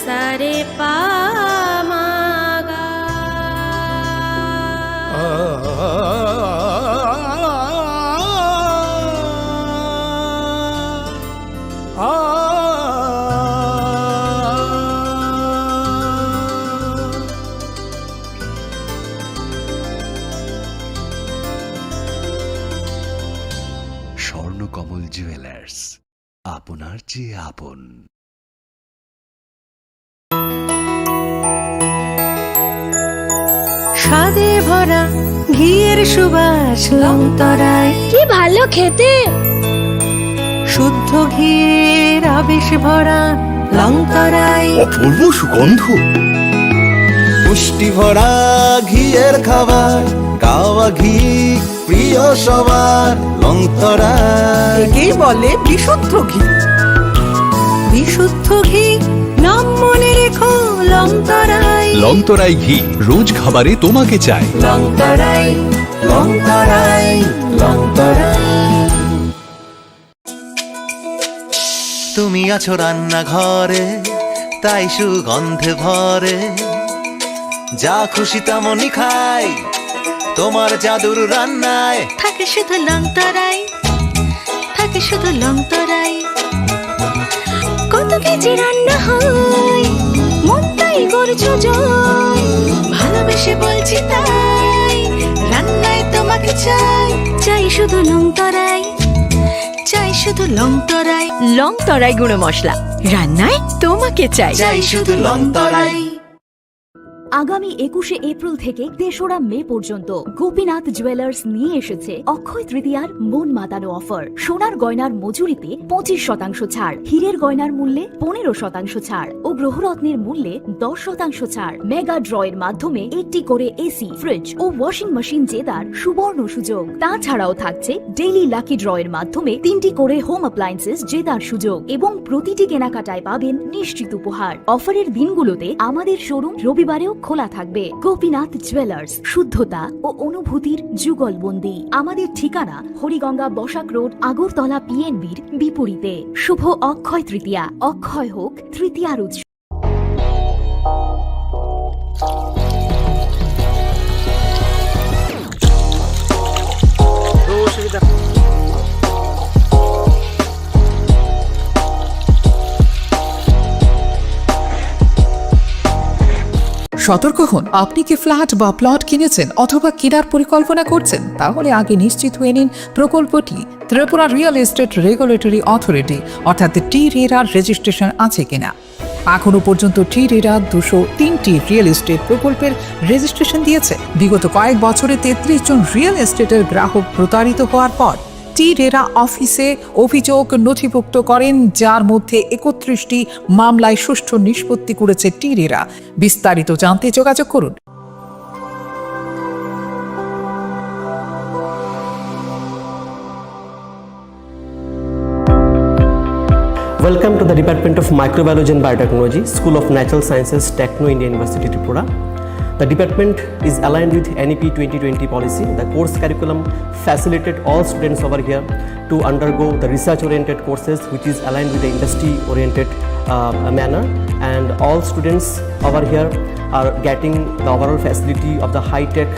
সারে পা মা গা। স্বর্ণকমল জুয়েলার্স, আপনার চেয়ে আপন। স্বাদে ভরা ঘিয়ের সুবাস লংতরায়, কি ভালো খেতে। শুদ্ধ ঘিয়ের আবেশ ভরা লংতরায়, অপূর্ব সুগন্ধ। পুষ্টি ভরা ঘিয়ের খাবার, গাওয়া ঘি প্রিয় সবার লংতরা। একেই বলে বিশুদ্ধ ঘি। বিশুদ্ধ ঘি নাম মনে রেখো লংতরায়। লংতরাই ঘি রোজ খাবারে তোমাকে চাই। লংতরাই লংতরাই লংতরাই। তুমি আছো রান্নাঘরে, তাই সুগন্ধে ভরে, যা খুশি তেমনই খাই তোমার জাদুর রান্নায়। থাকে শুধু লংতরাই, থাকে শুধু লংতরাই। কত কেজি রান্না হয়, মন তাই করছো জয়। ভালোবেসে বলছি তাই, রান্নায় তোমাকে চাই। চাই শুধু লংতরাই, চাই শুধু লংতরাই। লংতরাই গুঁড়ো মশলা, রান্নায় তোমাকে চাই। চাই শুধু লংতরাই। আগামী 21শে এপ্রিল থেকে 3রা মে পর্যন্ত গোপীনাথ জুয়েলার্স নিয়ে এসেছে অক্ষয় তৃতীয়ার মন মাতানো অফার। সোনার গয়নার মজুরিতে 25% ছাড়, হীরের গয়নার মূল্যে 15% ছাড় ও গ্রহরত্নের মূল্যে 10% ছাড়। মেগা ড্রয়ের মাধ্যমে একটি করে এসি, ফ্রিজ ও ওয়াশিং মেশিন জেতার সুবর্ণ সুযোগ। তাছাড়াও থাকছে ডেইলি লাকি ড্রয়ের মাধ্যমে 3টি করে হোম অ্যাপ্লায়েন্সেস জেতার সুযোগ এবং প্রতিটি কেনাকাটায় পাবেন নিশ্চিত উপহার। অফারের দিনগুলোতে আমাদের শোরুম রবিবারেও খোলা থাকবে। গোপীনাথ জুয়েলার্স, শুদ্ধতা ও অনুভূতির যুগলবন্দি। আমাদের ঠিকানা হরিগঙ্গা বসাক রোড, আগরতলা পিএনবির বিপরীতে। শুভ অক্ষয় তৃতীয়া, অক্ষয় হোক তৃতীয়ার উৎসব। সতর্ক হন, আপনি কি ফ্ল্যাট বা প্লট কিনেছেন অথবা কেনার পরিকল্পনা করছেন? তাহলে আগে নিশ্চিত হয়ে নিন প্রকল্পটি Tripura real estate regulatory authority অর্থাৎ টি-রেরার রেজিস্ট্রেশন আছে কিনা। এখনো পর্যন্ত টি-রেরা 203টি রিয়েল এস্টেট প্রকল্পের রেজিস্ট্রেশন দিয়েছে। বিগত কয়েক বছরে 33 জন রিয়েল এস্টেটের গ্রাহক প্রতারিত হওয়ার পর টি-রেরা অফিসে অভিযোগ নথিভুক্ত করেন, যার মধ্যে 31টি মামলায় সুষ্ঠু নিষ্পত্তি করেছে টি-রেরা। বিস্তারিত জানতে যোগাযোগ করুন। Welcome to the Department of Microbiology and Biotechnology, School of Natural Sciences, Techno India University, Tripura. The department is aligned with NEP 2020 policy. The course curriculum facilitated all students over here to undergo the research-oriented courses, which is aligned with the industry-oriented manner. And all students over here are getting the overall facility of the high-tech,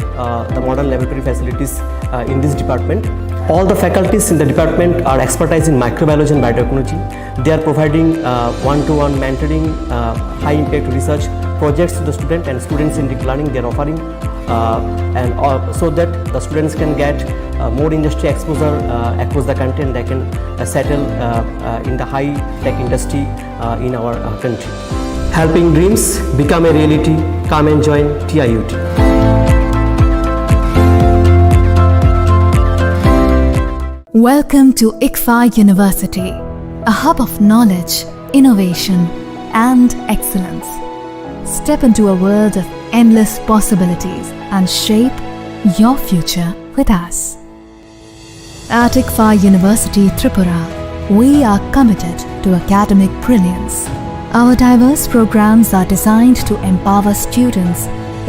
the modern laboratory facilities in this department. All the faculties in the department are expertise in microbiology and biotechnology. They are providing one-to-one mentoring, high-impact research projects to the student, and students in deep learning they are offering, so that the students can get more industry exposure across the country, and they can settle in the high-tech industry in our country. Helping dreams become a reality. Come and join TIUT. Welcome to ICFA University, a hub of knowledge, innovation, and excellence. Step into a world of endless possibilities and shape your future with us. At ICFA University, Tripura, we are committed to academic brilliance. Our diverse programs are designed to empower students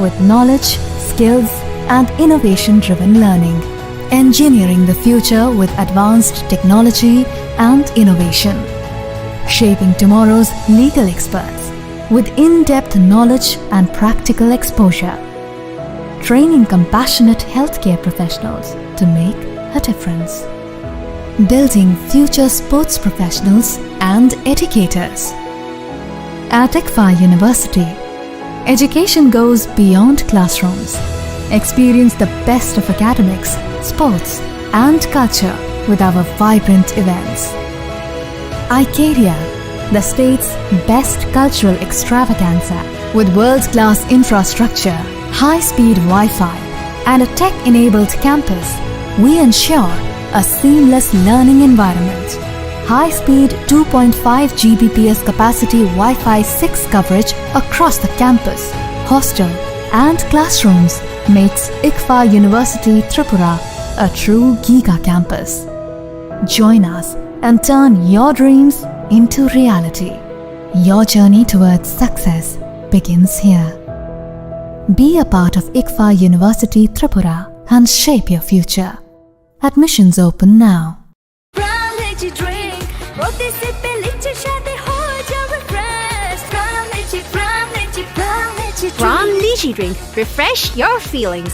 with knowledge, skills, and innovation-driven learning. Engineering the future with advanced technology and innovation. Shaping tomorrow's legal experts with in-depth knowledge and practical exposure, training compassionate healthcare professionals to make a difference, building future sports professionals and educators. At ICFA University, education goes beyond classrooms. Experience the best of academics, sports, and culture with our vibrant events. Icaria, the state's best cultural extravaganza, with world-class infrastructure, high-speed Wi-Fi, and a tech-enabled campus, we ensure a seamless learning environment. High-speed 2.5 Gbps capacity Wi-Fi 6 coverage across the campus, hostel, and classrooms makes ICFA University Tripura a true Giga campus. Join us and turn your dreams into reality. Your journey towards success begins here. Be a part of ICFA University Tripura and shape your future. Admissions open now. From Lychee Drink, refresh your feelings.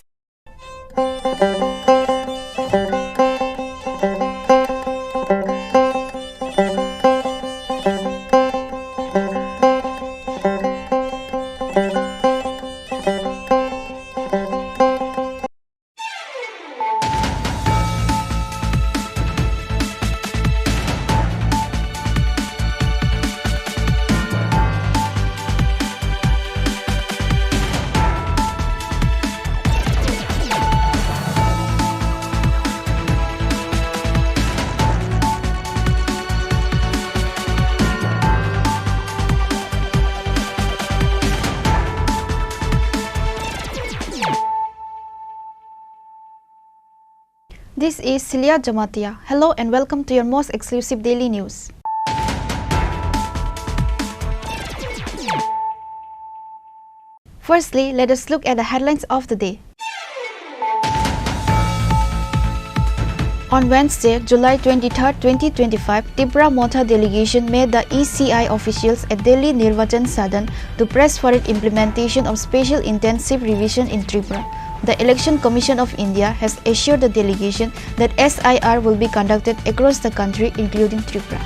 This is Celia Jamatia. Hello and welcome to your most exclusive daily news. Firstly, let us look at the headlines of the day. On Wednesday, July 23, 2025, Tripura Motha delegation met the ECI officials at Delhi Nirvachan Sadan to press for its implementation of Special Intensive Revision in Tripura. The Election Commission of India has assured the delegation that SIR will be conducted across the country, including Tripura.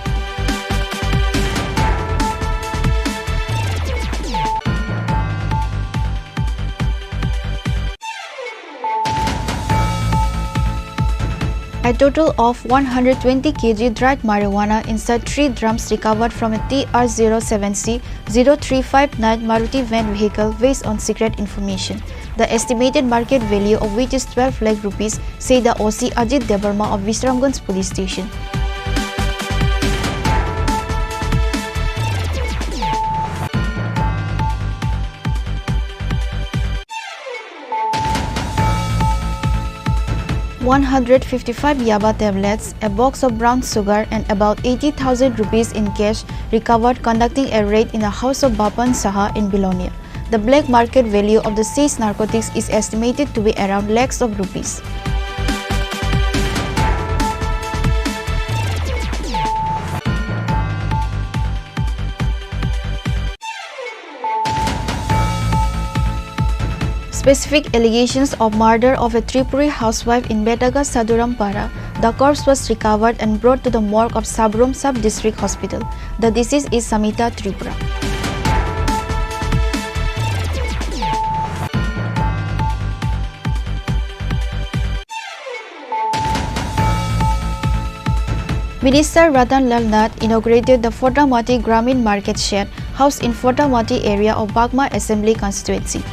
A total of 120 kg dried marijuana inside 3 drums recovered from a TR07C 0359 Maruti van vehicle based on secret information. The estimated market value of which is 12 lakh rupees, said the OC Ajit Debarma of Visramganj police station. $155 Yaba tablets, a box of brown sugar and about 80,000 rupees in cash recovered conducting a raid in the house of Bapan Saha in Bilonia. The black market value of the seized narcotics is estimated to be around lakhs of rupees. Specific allegations of murder of a Tripuri housewife in Betaga Sadurampara, the corpse was recovered and brought to the morgue of Sabrum Sub-District Hospital. The deceased is Samita Tripura. Minister Ratan Lal Nath inaugurated the Fotamati Gramin Market Shed housed in Fotamati area of Bagma Assembly constituency.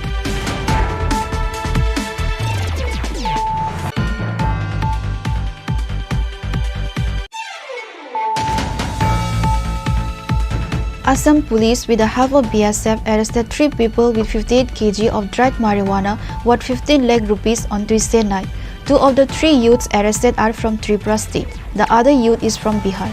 Assam police with the help of BSF arrested 3 people with 58 kg of dried marijuana worth 15 lakh rupees on Tuesday night. 2 of the 3 youths arrested are from Tripura state. The other youth is from Bihar.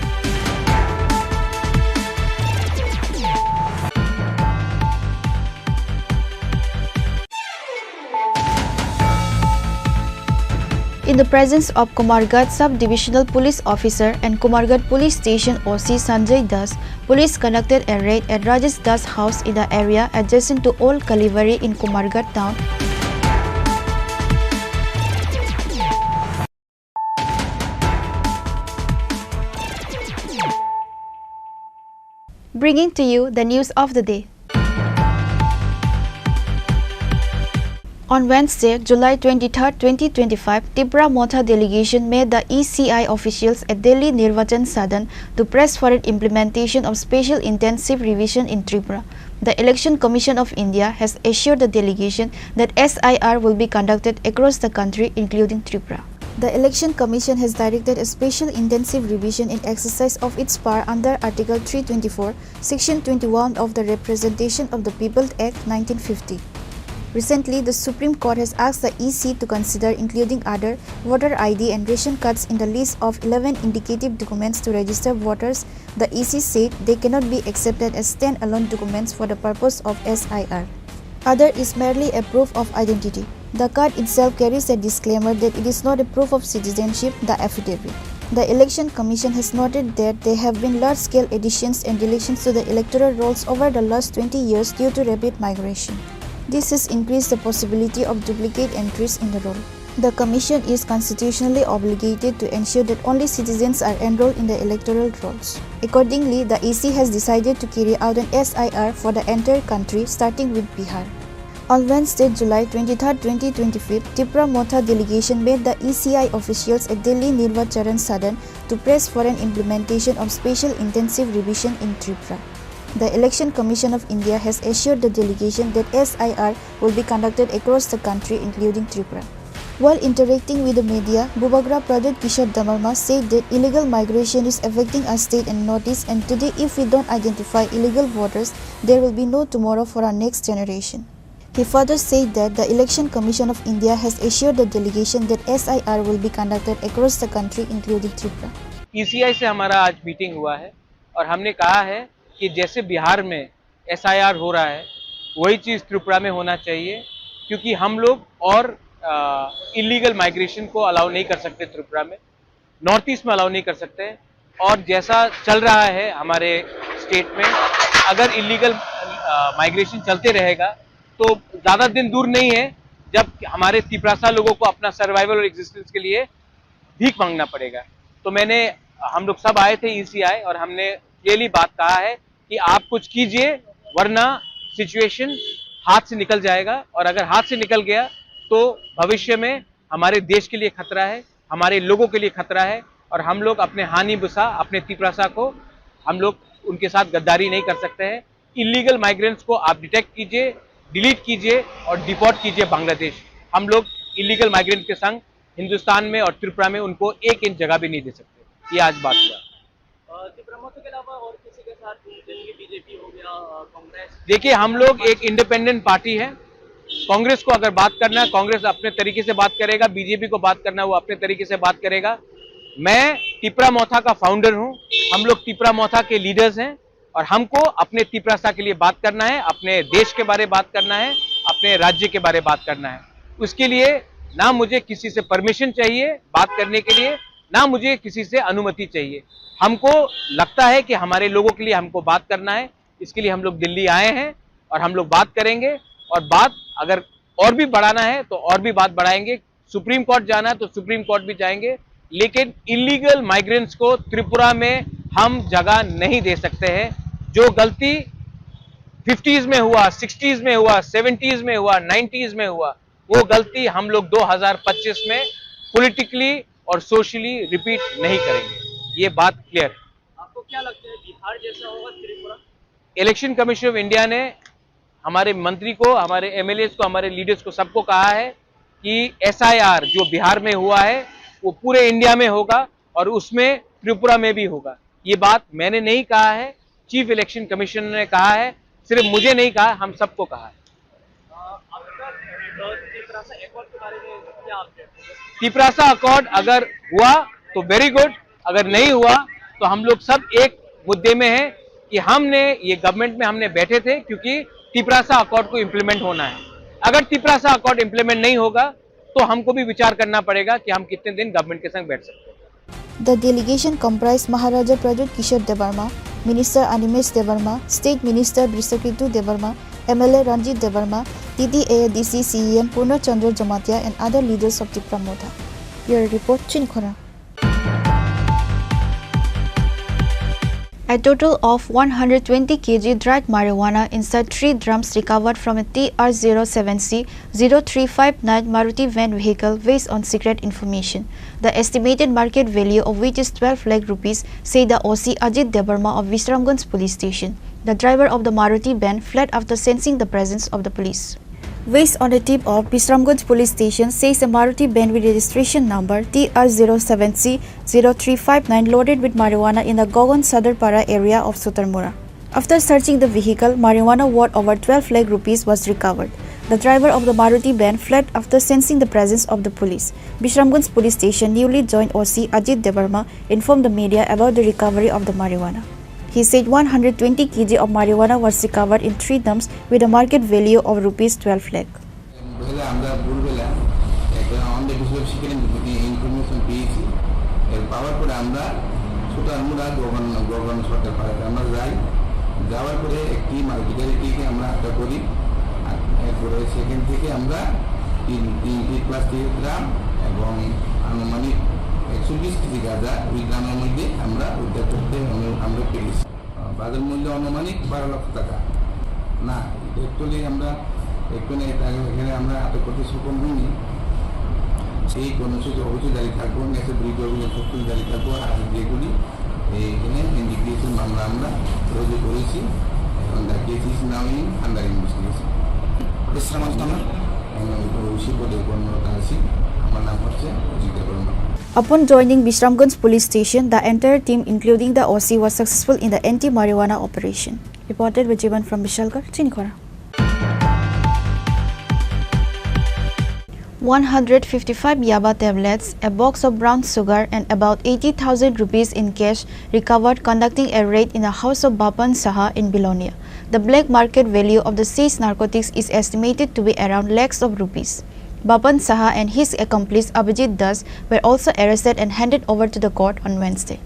In the presence of Kumargat Sub-Divisional Police Officer and Kumargat Police Station OC Sanjay Das, police conducted a raid at Rajesh Das' house in the area adjacent to Old Kalivari in Kumargat town. Bringing to you the news of the day. On Wednesday, July 23, 2025, Tripura Motha delegation met the ECI officials at Delhi Nirvachan Sadan to press for an implementation of special intensive revision in Tripura. The Election Commission of India has assured the delegation that SIR will be conducted across the country, including Tripura. The Election Commission has directed a special intensive revision in exercise of its power under Article 324, Section 21 of the Representation of the People Act 1950. Recently, the Supreme Court has asked the EC to consider including other voter ID and ration cards in the list of 11 indicative documents to register voters. The EC said they cannot be accepted as stand-alone documents for the purpose of SIR. Other is merely a proof of identity. The card itself carries a disclaimer that it is not a proof of citizenship, the affidavit. The Election Commission has noted that there have been large-scale additions and deletions to the electoral rolls over the last 20 years due to rapid migration. This has increased the possibility of duplicate entries in the roll. The Commission is constitutionally obligated to ensure that only citizens are enrolled in the electoral rolls. Accordingly, the EC has decided to carry out an SIR for the entire country, starting with Bihar. On Wednesday, July 23, 2025, Tripura Motha delegation met the ECI officials at Delhi Nirvacharan Sadan to press for an implementation of special intensive revision in Tripura. The Election Commission of India has assured the delegation that SIR will be conducted across the country, including Tripura. While interacting with the media, Bubagra Pradit Kishore Damarma said that illegal migration is affecting our state and notice, and today if we don't identify illegal voters, there will be no tomorrow for our next generation. He further said that the Election Commission of India has assured the delegation that SIR will be conducted across the country, including Tripura. ECI से हमारा आज meeting हुआ है और हमने कहा है कि जैसे बिहार में SIR हो रहा है वही चीज़ त्रिपुरा में होना चाहिए, क्योंकि हम लोग और इलीगल माइग्रेशन को अलाउ नहीं कर सकते त्रिपुरा में, नॉर्थ ईस्ट में अलाउ नहीं कर सकते हैं। और जैसा चल रहा है हमारे स्टेट में, अगर इलीगल माइग्रेशन चलते रहेगा तो ज़्यादा दिन दूर नहीं है जब हमारे त्रिपुरासा लोगों को अपना सर्वाइवल और एग्जिस्टेंस के लिए भीख मांगना पड़ेगा। तो हम लोग सब आए थे ECI और हमने क्लियरली बात कहा है कि आप कुछ कीजिए, वरना सिचुएशन हाथ से निकल जाएगा, और अगर हाथ से निकल गया तो भविष्य में हमारे देश के लिए खतरा है, हमारे लोगों के लिए खतरा है, और हम लोग अपने हानि बुसा अपने त्रिपुरासा को हम लोग उनके साथ गद्दारी नहीं कर सकते हैं। इलीगल माइग्रेंट्स को आप डिटेक्ट कीजिए, डिलीट कीजिए और डिपोर्ट कीजिए बांग्लादेश। हम लोग इलीगल माइग्रेंट के संग हिंदुस्तान में और त्रिपुरा में उनको 1 इंच जगह भी नहीं दे सकते। ये आज बात हुआ। के अलावा और किसी के साथ बीजेपी हो गया, कांग्रेस? देखिए, हम लोग एक इंडिपेंडेंट पार्टी है। कांग्रेस को अगर बात करना है, कांग्रेस अपने तरीके से बात करेगा, बीजेपी को बात करना है वो अपने तरीके से बात करेगा। मैं त्रिपुरा मोथा का फाउंडर हूं, हम लोग त्रिपुरा मोथा के लीडर्स हैं और हमको अपने त्रिपुरासा के लिए बात करना है, अपने देश के बारे में बात करना है, अपने राज्य के बारे में बात करना है। उसके लिए ना मुझे किसी से परमिशन चाहिए बात करने के लिए, ना मुझे किसी से अनुमति चाहिए। हमको लगता है कि हमारे लोगों के लिए हमको बात करना है, इसके लिए हम लोग दिल्ली आए हैं और हम लोग बात करेंगे, और बात अगर और भी बढ़ाना है तो और भी बात बढ़ाएंगे। सुप्रीम कोर्ट जाना है तो सुप्रीम कोर्ट भी जाएंगे, लेकिन इलीगल माइग्रेंट्स को त्रिपुरा में हम जगह नहीं दे सकते हैं। जो गलती 50s में हुआ, 60s में हुआ, 70s में हुआ, 90s में हुआ, वो गलती हम लोग 2025 में पॉलिटिकली और सोशली रिपीट नहीं करेंगे। ये बात क्लियर है। आपको क्या लगता है बिहार जैसा होगा Tripura? Election commission of India ने हमारे मंत्री को, हमारे MLAs को, हमारे लीडर्स को, सबको कहा है कि SIR जो बिहार में हुआ है वो पूरे इंडिया में होगा और उसमें त्रिपुरा में भी होगा। ये बात मैंने नहीं कहा है, चीफ इलेक्शन कमिश्नर ने कहा है, सिर्फ मुझे नहीं कहा, हम सबको कहा है। त्रिपुरासा अकॉर्ड अगर हुआ तो वेरी गुड, अगर नहीं हुआ तो हम लोग सब एक मुद्दे में हैं कि हमने ये गवर्नमेंट में हमने बैठे थे क्योंकि त्रिपुरासा अकॉर्ड को इम्प्लीमेंट होना है। अगर त्रिपुरासा अकॉर्ड इम्प्लीमेंट नहीं होगा तो हमको भी विचार करना पड़ेगा कि हम कितने दिन गवर्नमेंट के संग बैठ सकते हैं। The delegation comprised Maharaja Pradut Kishore Devarma, Minister Animesh Devarma, State Minister Brisakitu Devarma, MLA Ranjit Devarma, TDADC CEM Purna Chandra Jamatia and other leaders of Tripura Motha. Your report, Chini Khorang. A total of 120 kg dried marijuana inside 3 drums recovered from a TR07C 0359 Maruti van vehicle based on secret information. The estimated market value of which is 12 lakh rupees, said the OC Ajit Debarma of Visramganj police station. The driver of the Maruti van fled after sensing the presence of the police. Based on a tip of Visramganj police station says a Maruti van with registration number TR07C 0359 loaded with marijuana in the Gogon Sadarpara area of Sutarmura. After searching the vehicle, marijuana worth over 12 lakh rupees was recovered. The driver of the Maruti van fled after sensing the presence of the police. Visramganj police station, newly joined OC Ajit Debarma, informed the media about the recovery of the marijuana. He said 120 kg of marijuana was recovered in 3 dumps with a market value of rupees 12 lakh. বাজার মূল্য অনুমানিক 12 লক্ষ টাকা না actually আমরা এখানে আমরা আটক করতে সক্ষম হইনি সেই কর্মসূচি অবশ্যই জারি থাকবো নেক্সট ব্রিজ অবশ্যই জারি থাকবো আর যেগুলি এখানে ইন্ডিকেশন মামলা আমরা রুজু করেছি এখন the case is now in under investigation বিশ্রামান্তনা শিবদের কর্মরত আছি আমার নাম হচ্ছে Ajit Varma. Upon joining Visramganj police station, the entire team including the OC was successful in the anti-marijuana operation. Reported by Jivan from Vishalgarh, Chini Khorang. 155 yaba tablets, a box of brown sugar and about 80,000 rupees in cash recovered conducting a raid in a house of Bapan Saha in Bilonia. The black market value of the seized narcotics is estimated to be around lakhs of rupees. Bapan Saha and his accomplice Abhijit Das were also arrested and handed over to the court on Wednesday.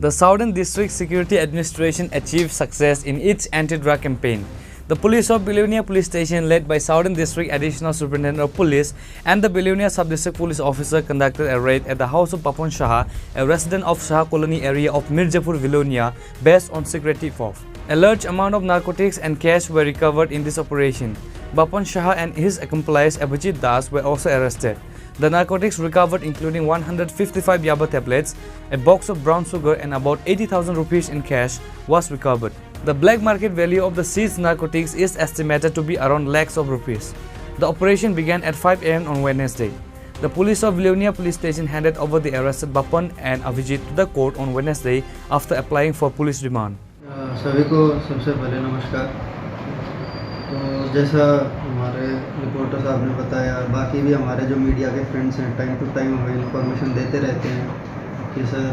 The Southern District Security Administration achieved success in its anti-drug campaign. The police of Bilonia Police Station, led by Southern District Additional Superintendent of Police and the Bilonia Sub-District Police Officer, conducted a raid at the house of Bapan Saha, a resident of Saha Colony area of Mirzapur, Bilonia, based on secretive oath. A large amount of narcotics and cash were recovered in this operation. Bapan Saha and his accomplice Abhijit Das were also arrested. The narcotics recovered, including 155 yaba tablets, a box of brown sugar and about 80,000 rupees in cash, was recovered. The black market value of the seized narcotics is estimated to be around lakhs of rupees. The operation began at 5 am on Wednesday. The police of Bilonia Police Station handed over the arrested Bapan and Avijit to the court on Wednesday after applying for police remand. सभी को सबसे पहले नमस्कार। तो जैसा हमारे reporter साहब ने बताया, बाकी भी हमारे जो मीडिया के फ्रेंड्स हैं टाइम टू टाइम हमें इन्फॉर्मेशन देते रहते हैं कि सर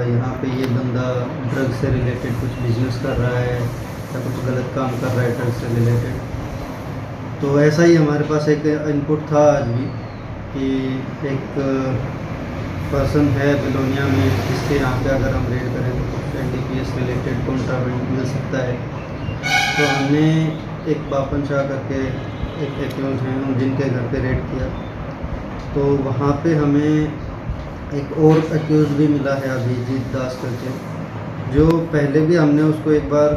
यहाँ पे ये बंदा ड्रग से रिलेटेड कुछ बिजनेस कर रहा है या कुछ गलत काम कर रहा है ड्रग से रिलेटेड। तो ऐसा ही हमारे पास एक इनपुट था आज भी कि एक पर्सन है बिलोनिया में जिसके यहाँ पे अगर हम रेड करें तो NDPS रिलेटेड कॉन्ट्राबैंड मिल सकता है। तो हमने एक बापन शाह करके एक एक्यूज हैं जिनके घर पे रेड किया, तो वहाँ पे हमें एक और एक्यूज भी मिला है अभिजीत दास करके, जो पहले भी हमने उसको एक बार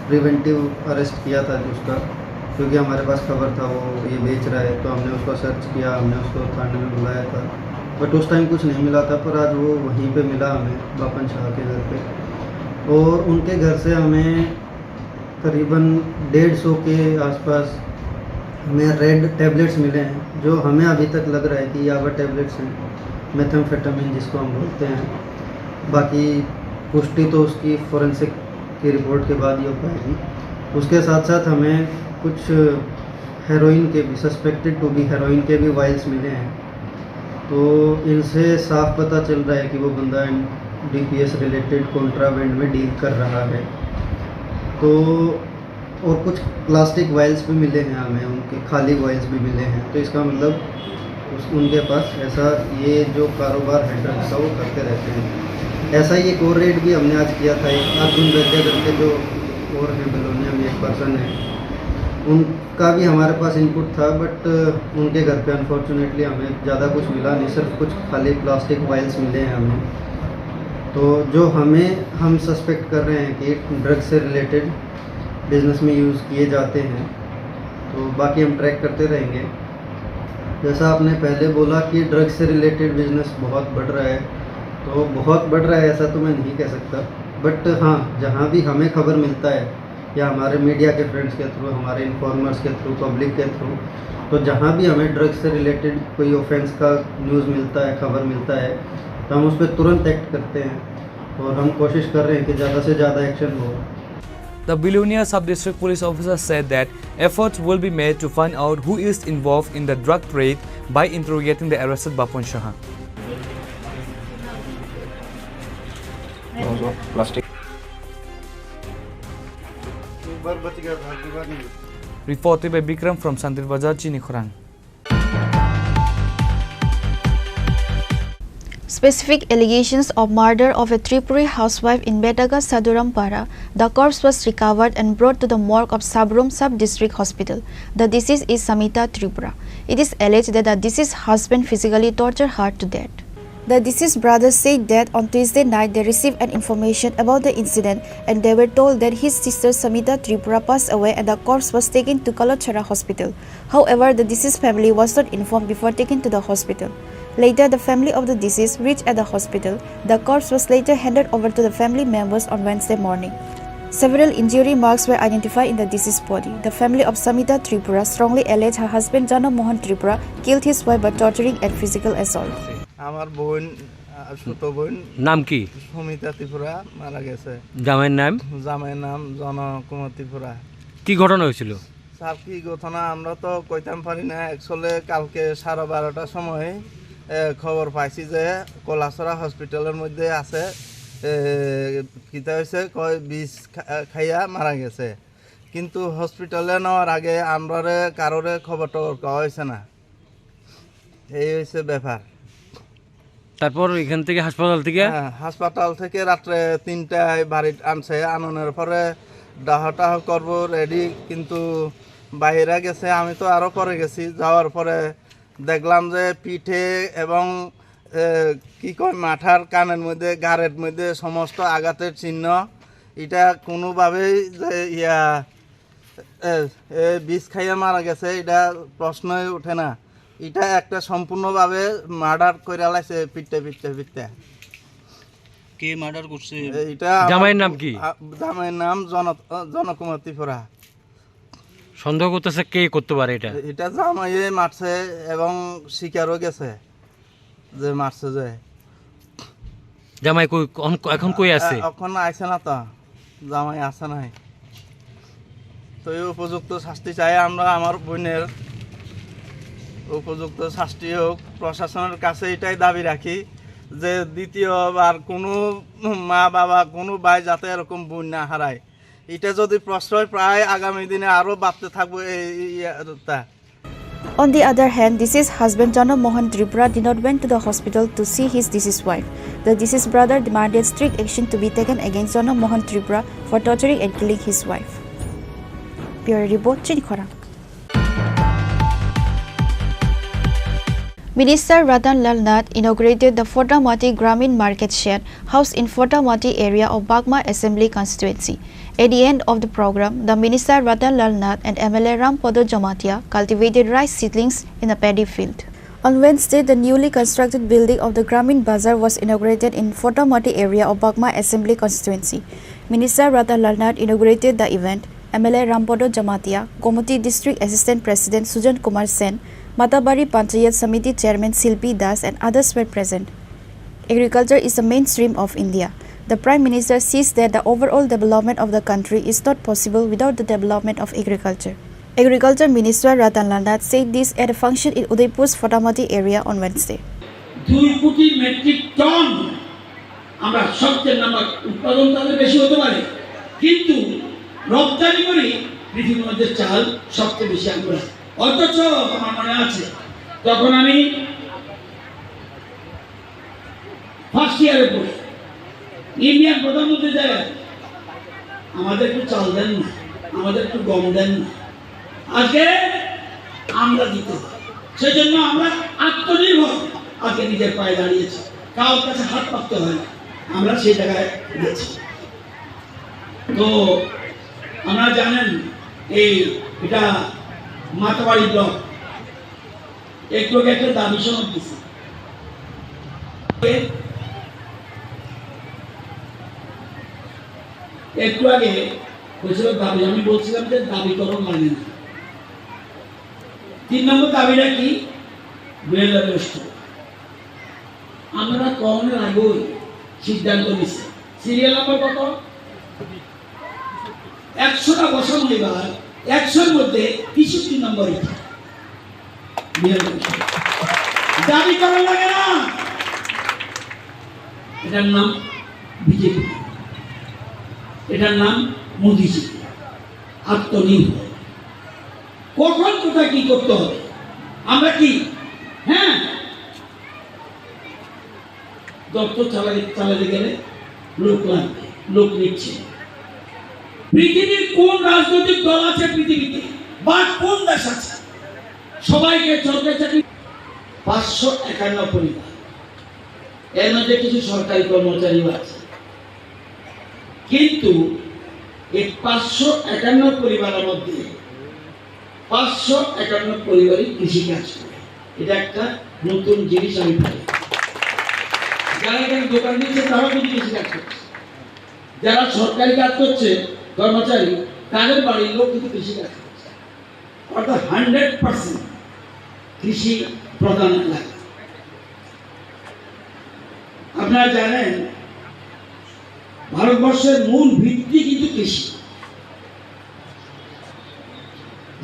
प्रिवेंटिव अरेस्ट किया था उसका, क्योंकि हमारे पास खबर था वो ये बेच रहा है। तो हमने उसको सर्च किया, हमने उसको थाने में बुलाया था, बट उस टाइम कुछ नहीं मिला था। पर आज वो वहीं पे मिला हमें बापन शाह के घर पे, और उनके घर से हमें करीबन 150 के आसपास हमें रेड टैबलेट्स मिले हैं, जो हमें अभी तक लग रहा है कि याबा टैबलेट्स हैं। मेथाम्फेटामिन जिसको हम बोलते हैं। बाकी पुष्टि तो उसकी फोरेंसिक की रिपोर्ट के बाद ही हो पाएगी। उसके साथ साथ हमें कुछ हेरोइन के भी, सस्पेक्टेड टू बी हेरोइन के भी वाइल्स मिले हैं। तो इनसे साफ पता चल रहा है कि वो बंदा DPS रिलेटेड कॉन्ट्राबैंड में डील कर रहा है। तो और कुछ प्लास्टिक वाइल्स भी मिले हैं हमें, उनके खाली वाइल्स भी मिले हैं। तो इसका मतलब उनके पास ऐसा ये जो कारोबार है ड्रग्स का वो करते रहते हैं। ऐसा ही एक और रेड भी हमने आज किया था। एक अर्जुन वैद्य करके जो और हैं बेलोनिया में एक पर्सन है, उनका भी हमारे पास इनपुट था, बट उनके घर पे अनफॉर्चुनेटली हमें ज़्यादा कुछ मिला नहीं, सिर्फ कुछ खाली प्लास्टिक वाइल्स मिले हैं हमें। तो जो हम सस्पेक्ट कर रहे हैं कि ड्रग्स से रिलेटेड बिज़नेस में यूज़ किए जाते हैं। तो बाकी हम ट्रैक करते रहेंगे। जैसा आपने पहले बोला कि ड्रग्स से रिलेटेड बिज़नेस बहुत बढ़ रहा है, तो बहुत बढ़ रहा है ऐसा तो मैं नहीं कह सकता, बट हाँ, जहाँ भी हमें खबर मिलता है या हमारे मीडिया के फ्रेंड्स के थ्रू, हमारे इन्फॉर्मर्स के थ्रू, पब्लिक के थ्रू, तो जहाँ भी हमें ड्रग्स से रिलेटेड कोई ऑफेंस का न्यूज़ मिलता है, खबर मिलता है, तो हम उस पर तुरंत एक्ट करते हैं और हम कोशिश कर रहे हैं कि ज़्यादा से ज़्यादा एक्शन हो। The Belonia Sub-District Police Officer said that efforts will be made to find out who is involved in the drug trade by interrogating the arrested Bapun Shah. Reported by Bikram from Santir Bazar, Chini Khorang. Specific allegations of murder of a Tripuri housewife in Betaga Sadurampara, the corpse was recovered and brought to the morgue of Sabrum Sub-District Hospital. The deceased is Samita Tripura. It is alleged that the deceased husband physically tortured her to death. The deceased brothers said that on Tuesday night they received an information about the incident and they were told that his sister Samita Tripura passed away and the corpse was taken to Kalachara Hospital. However, the deceased family was not informed before taken to the hospital. Later, the family of the deceased reached at the hospital. The corpse was later handed over to the family members on Wednesday morning. Several injury marks were identified in the deceased body. The family of Samita Tripura strongly alleged her husband Jana Mohan Tripura killed his wife by torturing and physical assault. আমার বোন ছোট বোন নাম কি? সুমিতা ত্রিপুরা মারা গেছে। জামাইয়ের নাম? জামাইয়ের নাম জনকুমার ত্রিপুরা। কি ঘটনা হয়েছিল? স্যার কি ঘটনা আমরা তো কইতাম পারি না। অ্যাকচুয়ালি কালকে 12:30টার সময় খবর পাইছি যে কলাছড়া হসপিটালের মধ্যে আছে, কিতা হয়েছে কয় বিষ খাইয়া মারা গেছে, কিন্তু হসপিটালে নেওয়ার আগে আমরা কারোরে খবর টবর পাওয়া হয়েছে না। এই হয়েছে ব্যাপার। তারপর এখান থেকে হাসপাতাল থেকে রাত্রে 3টায় বাড়ি আনছে। আননের পরে ডাহটাহ করব রেডি, কিন্তু বাইরে গেছে। আমি তো আরও পরে গেছি। যাওয়ার পরে দেখলাম যে পিঠে এবং কি কয় মাথার কানের মধ্যে গাড়ের মধ্যে সমস্ত আঘাতের চিহ্ন। এটা কোনোভাবেই যে বিষ খাইয়া মারা গেছে এটা প্রশ্নই ওঠে না। এটা একটা সম্পূর্ণভাবে মার্ডার করে লাইছে পিটতে। কে মার্ডার করছে? এটা জামাইয়ের নাম কি? জামাইয়ের নাম জনকুমার ত্রিপুরা। সন্দেহ করতেছে কে করতে পারে এটা? এটা জামাইয়ে মারছে এবং শিকারও গেছে যে মারছে। যে জামাই এখন কই আছে? এখন আইছে না, তো জামাই আছে নাই। তো এই উপযুক্ত শাস্তি চাই আমরা। আমার বোনের উপযুক্ত শাস্তি হোক। প্রশাসনের কাছে এটাই দাবি রাখি যে দ্বিতীয়বার কোনো মা বাবা কোনো ভাই যাতে এরকম বোন না হারায়। এটা যদি প্রশ্রয় প্রায় আগামী দিনে আরও বাড়তে থাকবে এইটা। On the other hand, deceased husband Jana Mohan Tripura did not went to the hospital to see his deceased wife. The deceased brother demanded strict action to be taken against Jana Mohan Tripura for torturing and killing his wife. Bureau Report, Chini Khorang. Minister Ratan Lal Nath inaugurated the Fotamati Gramin Market Shed housed in Fotamati area of Bagma Assembly constituency. At the end of the program, the Minister Ratan Lal Nath and MLA Rampodo Jamatia cultivated rice seedlings in a paddy field. On Wednesday, the newly constructed building of the Gramin Bazaar was inaugurated in Fotamati area of Bagma Assembly constituency. Minister Ratan Lal Nath inaugurated the event. MLA Rampodo Jamatia, Komati District Assistant President Sujan Kumar Sen, Matabari Panchayat Samiti Chairman Silpi Das and others were present. Agriculture is the mainstream of India. The Prime Minister sees that the overall development of the country is not possible without the development of agriculture. Agriculture Minister Ratan Landat said this at a function in Udaipur's Fatamati area on Wednesday. 2 কোটি metric ton আমরা সবচেয়ে number উৎপাদন তাদের বেশি হতে পারে, কিন্তু রপ্তানি করি পৃথিবীর মধ্যে চাল সবচেয়ে বেশি আমরা। অথচ আমার মনে আছে তখন আমি ফার্স্ট ইয়ারে পড়ি, ইন্ডিয়ান প্রধানমন্ত্রী দেয় আমাদের একটু চাল দেন না, আমাদের একটু গম দেন না, আজকে আমরা দিতে হয়। সেজন্য আমরা আত্মনির্ভর আজকে নিজের পায়ে দাঁড়িয়েছি, কারোর কাছে হাত পাততে হয় না, আমরা সেই জায়গায় গেছি। তো আপনারা জানেন এটা মাতাবাড়ি ব্লক একটু একটা দাবি সনদ দিচ্ছে, একটু আগে হয়েছিল দাবি, আমি বলছিলাম যে দাবি করণ লাগে না। 3 নম্বর দাবিটা কি? আমরা করোনার আগেই সিদ্ধান্ত নিচ্ছি। সিরিয়াল নাম্বার কত? 100টা বসানো, এবার 100-র মধ্যে 63 নম্বর দাবি করা লাগে না। এটার নাম বিজেপি, এটার নাম মোদীজি। আত্মনির্ভর, কখন কোথায় কি করতে হবে আমরা কি দপ্তর চালাতে গেলে লোক লাগবে, লোক নিচ্ছে। পৃথিবীর কোন রাজনৈতিক দল আছে পৃথিবীতে বা কোন দেশ আছে সবাইকে সরকারি চাকরি? 551 পরিবার, এর মধ্যে কিছু সরকারি কর্মচারীও আছে, কিন্তু এই 551 পরিবারের মধ্যে 551 পরিবারই কৃষি কাজ করে। এটা একটা নতুন জিনিস আমি পাই। যারা এখানে দোকান দিচ্ছে তারাও কিন্তু কৃষি কাজ করছে, যারা সরকারি কাজ করছে কর্মচারী তাদের বাড়ির লোক কিন্তু কৃষি কাজ করছে। অর্থাৎ 100% কৃষি প্রধান এলাকা। আপনারা জানেন ভারতবর্ষের মূল ভিত্তি কিন্তু কৃষি।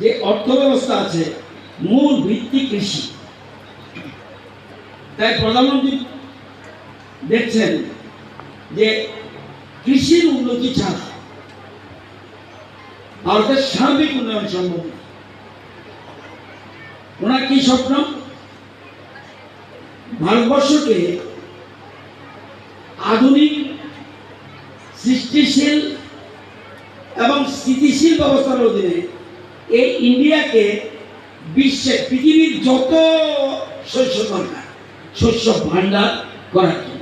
যে অর্থ ব্যবস্থা আছে মূল ভিত্তি কৃষি। তাই প্রধানমন্ত্রী দেখছেন যে কৃষির উন্নতি ছাড়া ভারতের সার্বিক উন্নয়ন সম্ভব না। ওনার কি স্বপ্ন? ভারতবর্ষকে আধুনিক, সৃষ্টিশীল এবং স্থিতিশীল ব্যবস্থার অধীনে এই ইন্ডিয়াকে বিশ্বে পৃথিবীর যত শস্য দরকার শস্য ভান্ডার করার জন্য।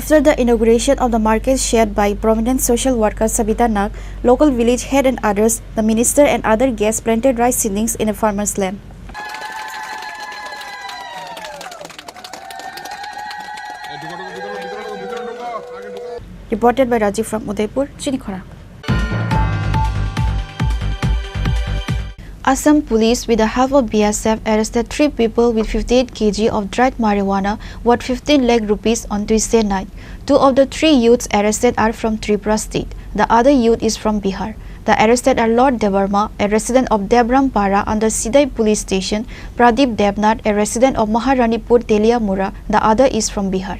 After the inauguration of the market shared by prominent social worker Sabita Nag, local village head and others, the minister and other guests planted rice seedlings in a farmer's land. Reported by Rajiv from Udaipur, Chini Khorang. Assam police, with the help of BSF, arrested 3 people with 58 kg of dried marijuana worth 15 lakh rupees on Tuesday night. 2 of the 3 youths arrested are from Tripura state. The other youth is from Bihar. The arrested are Lord Devarma, a resident of Debrampara under Sidai police station, Pradeep Devnath, a resident of Maharanipur, Teliamura. The other is from Bihar.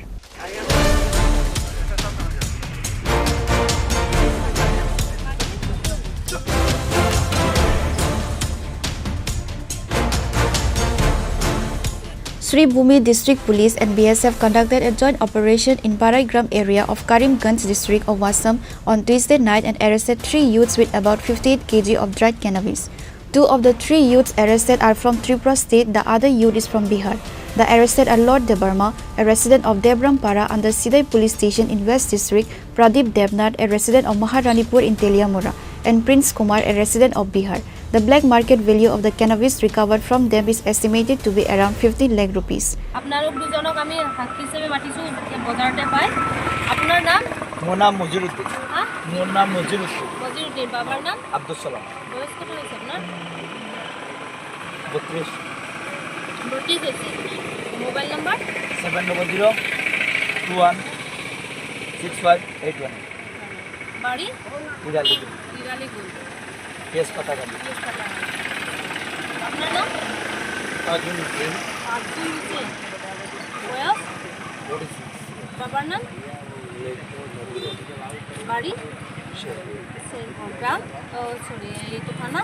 Sri Bhumi District Police and BSF conducted a joint operation in Paraigram area of Karimganj district of Assam on Tuesday night and arrested 3 youths with about 58 kg of dried cannabis. 2 of the 3 youths arrested are from Tripura state, the other youth is from Bihar. The arrested are Lord Devarma, a resident of Debrampara under Sidai police station in West district, Pradeep Devnath, a resident of Maharanipur in Teliamura, and Prince Kumar, a resident of Bihar. The black market value of the cannabis recovered from them is estimated to be around 15 lakh rupees. আপনারক দুজনক আমি সাক্ষী হিসেবে মাতিছো বজাৰতে পাই। আপোনাৰ নাম? মোৰ নাম মজিৰুদ্দিন। মোৰ নাম মজিৰুদ্দিন। মজিৰুদ্দিন, বাবার নাম? আব্দুল সালাম। বয়স কত হয়েছে আপনার? 32। ভর্তি হয়েছে মোবাইল নাম্বার 700216581 বাড়ি ইরালিগুল কেস পাতাকালি আপনার নাম আজুল হোসেন বয়স 46 বাবার নাম बाड़ी ग्राम सॉरी ये तो खाना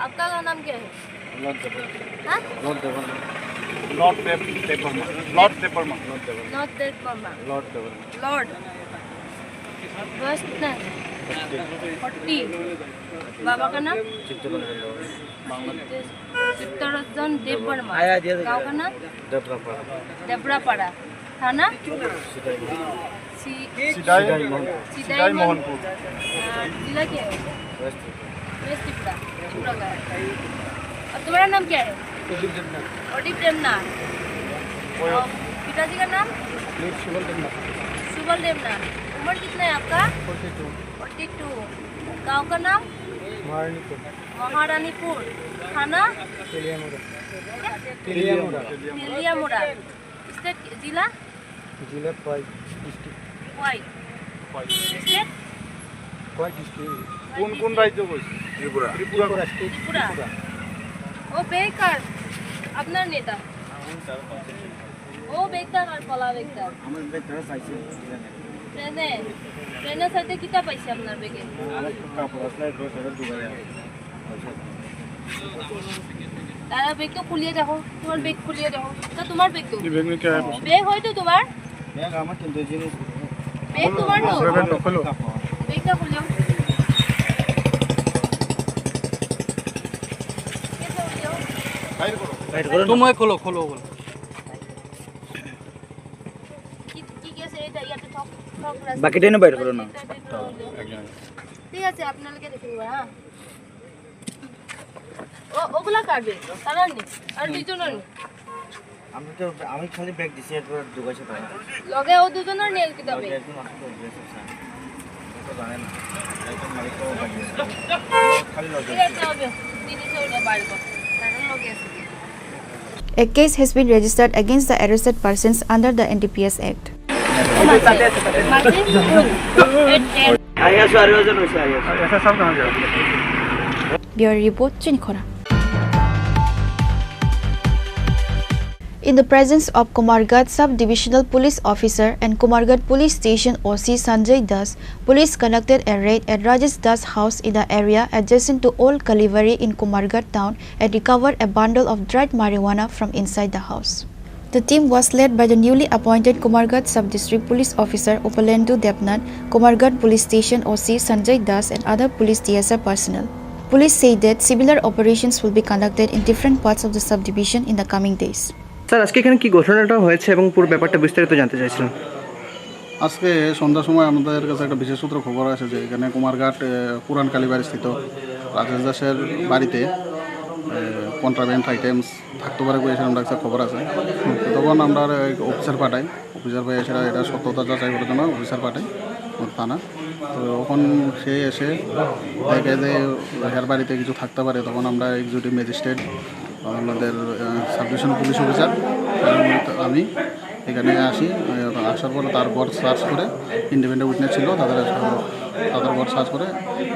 आपका नाम क्या है लॉर्ड बस कितना 40 बाबा का नाम चित्तरंजन देव वर्मा गाँव का नाम देवरापाड़ा थाना सिदाई मोहनपुर जिला क्या है वेस्ट त्रिपुरा त्रिपुरा का अब तुम्हारा नाम क्या है प्रदीप देवनाथ पिताजी का नाम सुबल देवनाथ उम्र कितना है आपका 42 गाँव का नाम महारानीपुर थाना तेलियामुड़ा स्टेट जिला কোন রাজ্য কইছে ত্রিপুরা ত্রিপুরা ও বেকার আপনার নেতা ও বেকার আর পলা বেকার আমার বেকার পাইছে ট্রেনের সাথে কিটা পাইছে আপনার বেগে আমার কাপড় আসলে ড্রেসের দুবারে তারা বেগ তো খুলিয়ে দেখো তোমার বেগ খুলিয়ে দেখো তো তোমার বেগ তো বেগ হয় তো তোমার ব্যাগ আমার কিন্তু জিনিস বেগ তোমার না বেগটা খুলিও তোমায় খোলো কি আছে এটা ইয়াতে ঠক বাকিটা না বাইরে করো না ঠিক আছে আপনাকে দেখুন হ্যাঁ ওগুলা কাটবে তারা নি আর দুজনের নি আমি খালি ব্যাগ দিছি একবার দুগাইছে তাই লগে ও দুজনের নেল কি তবে একদম আসতো তো জানে না একদম মালিক তো খালি লগে ঠিক আছে হবে দিদি সৌরে বাইরে কর তারা লগে আছে A case has been registered against the arrested persons under the NDPS Act. Bureau report, Chini Khorang. In the presence of Kumargat Sub-Divisional Police Officer and Kumargat Police Station OC Sanjay Das, police conducted a raid at Rajesh Das' house in the area adjacent to Old Kaliveri in Kumargat town and recovered a bundle of dried marijuana from inside the house. The team was led by the newly appointed Kumargat Sub-District Police Officer Upalendu Debnath, Kumargat Police Station OC Sanjay Das and other police DSR personnel. Police say that similar operations will be conducted in different parts of the subdivision in the coming days. Sir আজকে এখানে কি ঘটনাটা হয়েছে এবং পুরো ব্যাপারটা বিস্তারিত জানতে চাইছিলাম। আজকে সন্ধ্যার সময় আমাদের কাছে একটা বিশেষ সূত্র খবর আছে যে এখানে কুমারঘাট পুরান কালীবাড়ি স্থিত রাজেশ দাসের বাড়িতে কন্ট্রাব্যান্ড আইটেমস থাকতে পারে বলে সেরকম একটা খবর আছে। তখন আমরা অফিসার পাঠাই, অফিসার পাই সেটা এটা সত্যতা যাচাই করার জন্য অফিসার পাঠাই থানা। তো তখন সে এসে দেখে যে এর বাড়িতে কিছু থাকতে পারে, তখন আমরা এক্সিকিউটিভ ম্যাজিস্ট্রেট আমাদের সাব ডিভিশন পুলিশ অফিসার আমি এখানে আসি। আসার পরে তার ঘর সার্চ করে ইন্ডিপেন্ডেন্ট উইটনেস ছিল, তাদের ঘর সার্চ করে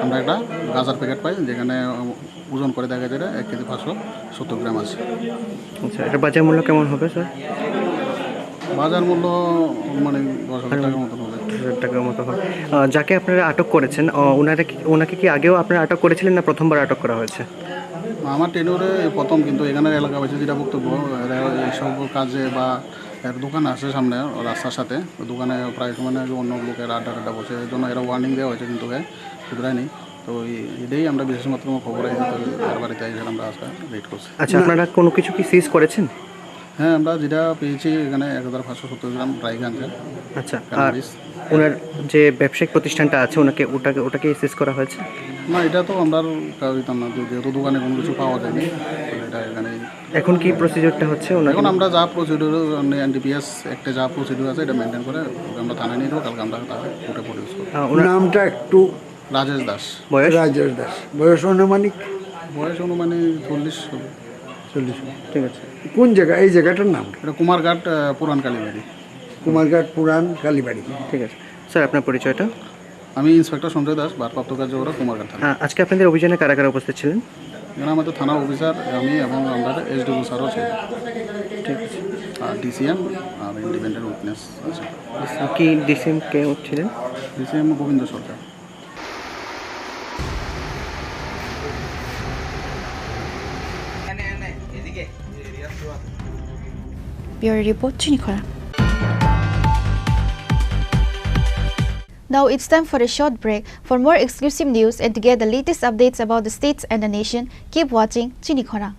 আমরা একটা গাঁজার প্যাকেট পাই, যেখানে ওজন করে দেখা যায় 1 কেজি 570 গ্রাম আছে। আচ্ছা, এটা বাজার মূল্য কেমন হবে স্যার? বাজার মূল্য মানে 10,000 টাকার মতো হবে। 10,000 টাকার মতো হবে। যাকে আপনারা আটক করেছেন ওনাকে কি আগেও আপনারা আটক করেছিলেন না প্রথমবার আটক করা হয়েছে? আমার টেনিউরে প্রথম, কিন্তু এখানের এলাকাবাসী যেটা বক্তব্য এইসব কাজে বা দোকান আছে সামনে রাস্তার সাথে, দোকানে প্রায় মানে অন্য লোকের আড্ডা বসে, এই জন্য এরা ওয়ার্নিং দেওয়া হয়েছে কিন্তু শুধরায়নি। তো এটাই আমরা বিশেষ মাত্র খবর এর বাড়িতে এসে আমরা আজকে রেড করছি। আচ্ছা, আপনারা কোনো কিছু কি সিজ করেছেন? হ্যাঁ, আমরা যেটা পেয়েছি এখানে 1570 গ্রাম ড্রাই গাঁজা। আচ্ছা, আর ওনার যে ব্যবসায়িক প্রতিষ্ঠানটা আছে ওটাকে সিজ করা হয়েছে? না, এটা তো আমরা দিতাম না, যেহেতু দোকানে কোনো কিছু পাওয়া যায়নি। এটা এখানে এখন কি প্রসিডিউরটা হচ্ছে? এখন আমরা যা প্রসিডিউর এনডিপিএস একটা যা প্রসিডিউর আছে এটা মেনটেন করে আমরা থানায় নিয়ে যাবো, কালকে আমরা কোর্টে প্রডিউস করবো। নামটা একটু রাজেশ দাস। বয়স? রাজেশ দাস, বয়স অনুমানিক বয়স অনুমানে 40 হবে। 40, ঠিক আছে। কোন জায়গা, এই জায়গাটার নাম? এটা কুমারঘাট পুরান কালীবাড়ি। কুমারঘাট পুরান কালীবাড়ি, ঠিক আছে। স্যার আপনার পরিচয়টা? আমি ইন্সপেক্টর সঞ্জয় দাস, ভারপ্রাপ্ত কার্যকর কুমারঘাট থানা। হ্যাঁ, আজকে আপনাদের অভিযানে কারা কারা উপস্থিত ছিলেন? এখানে আমাদের থানা অফিসার, আমি এবং আমাদের এসডিও স্যারও ছিল, ঠিক আছে। আর ডিসিএম আর ইন্ডিপেন্ডেন্ট উইটনেস আছে। কি ডিসিএম কে ছিলেন? DCM Govinda Sarkar. Bureau Report, Chini Khorang. Now it's time for a short break. For more exclusive news and to get the latest updates about the states and the nation, keep watching Chini Khorang.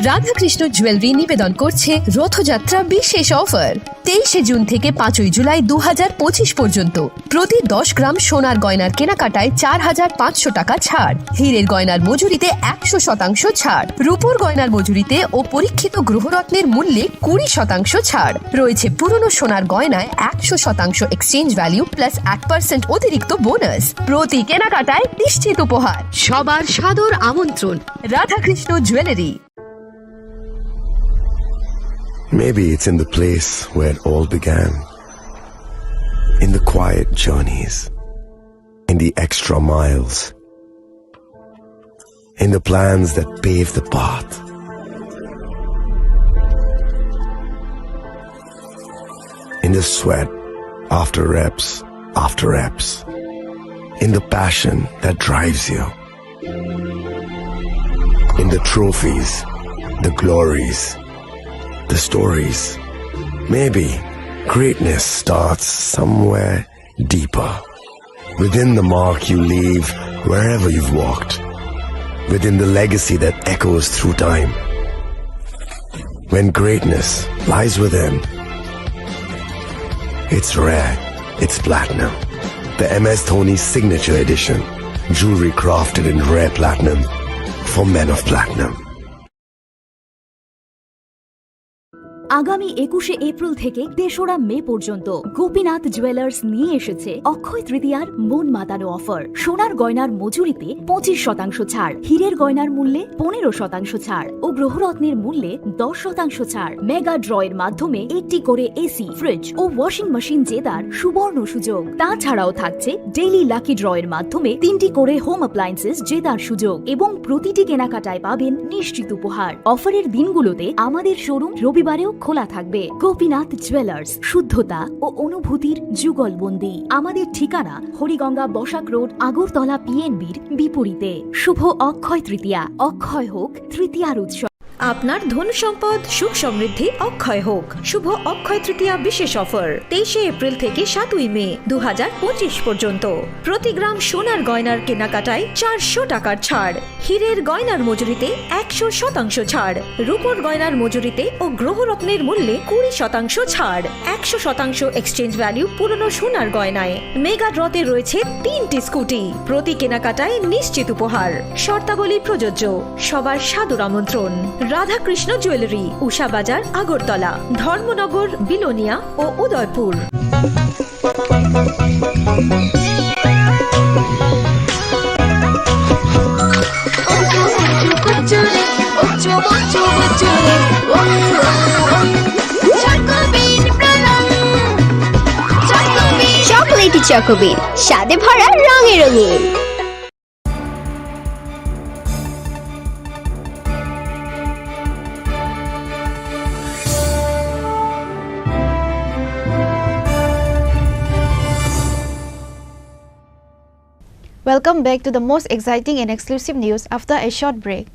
Radhakrishna jewellery নিবেদন করছে রথযাত্রা বিশেষ offer 23শে June থেকে 5ই জুলাই 2025 পর্যন্ত। প্রতি 10 গ্রাম সোনার গয়নার কেনাকাটায় 4500 টাকা ছাড়, হীরের গয়নার মজুরিতে 100% ছাড়, রূপোর গয়নার মজুরিতে ও পরীক্ষিত গ্রহরত্নের মূল্যে 20% ছাড় রয়েছে। পুরনো সোনার গয়নায় 100% এক্সচেঞ্জ ভ্যালু প্লাস 1% অতিরিক্ত বোনাস। প্রতি কেনাকাটায় নিশ্চিত উপহার। সবার সাদর আমন্ত্রণ Radhakrishna jewellery. Maybe it's in the place where it all began, in the quiet journeys, in the extra miles, in the plans that pave the path. In the sweat after reps, in the passion that drives you, in the trophies, the glories, the stories. Maybe greatness starts somewhere deeper, within the mark you leave wherever you've walked, within the legacy that echoes through time. When greatness lies within, it's rare, it's platinum. The MS Dhoni Signature Edition, jewelry crafted in rare platinum for men of platinum. আগামী 21শে April থেকে 3রা মে পর্যন্ত Gopinath jewellers নিয়ে এসেছে অক্ষয় তৃতীয়ার মন মাতানো offer. সোনার গয়নার মজুরিতে 25% ছাড়, হীরের গয়নার মূল্যে 15% ছাড় ও গ্রহরত্নের মূল্যে 10% ছাড়। মেগা ড্রয়ের মাধ্যমে একটি করে এসি, ফ্রিজ ও ওয়াশিং মেশিন জেতার সুবর্ণ সুযোগ। তাছাড়াও থাকছে ডেইলি লাকি ড্রয়ের মাধ্যমে 3টি করে হোম অ্যাপ্লায়েন্সেস জেতার সুযোগ এবং প্রতিটি কেনাকাটায় পাবেন নিশ্চিত উপহার। অফারের দিনগুলোতে আমাদের শোরুম রবিবারেও খোলা থাকবে। গোপীনাথ জুয়েলার্স, শুদ্ধতা ও অনুভূতির যুগলবন্দি। আমাদের ঠিকানা হরিগঙ্গা বসাক রোড, আগরতলা পিএনবির বিপরীতে। শুভ অক্ষয় তৃতীয়া, অক্ষয় হোক তৃতীয়ার উৎসব। আপনার ধন সম্পদ সুখ সমৃদ্ধি অক্ষয় হোক। শুভ অক্ষয় তৃতীয়া বিশেষ অফার 23শে এপ্রিল থেকে 7ই মে 2025 পর্যন্ত। প্রতি গ্রাম সোনার গয়নার কেনাকাটায় 400 টাকার ছাড়, হীরের গয়নার মজুরিতে 100% ছাড়, রূপোর গয়নার মজুরিতে ও গ্রহরত্নের মূল্যে 20% ছাড়, 100% এক্সচেঞ্জ ভ্যালু পুরনো সোনার গয়নায়। মেগা ড্রতে রয়েছে 3টি স্কুটি। প্রতি কেনাকাটায় নিশ্চিত উপহার। শর্তাবলী প্রযোজ্য। সবার সাদর আমন্ত্রণ রাধাকৃষ্ণ জুয়েলারি, উষা বাজার, আগরতলা, ধর্মনগর, বিলোনিয়া ও উদয়পুর। চকলেটি চকোবিন, স্বাদে ভরা রঙে রঙিন। Welcome back to the most exciting and exclusive news after a short break.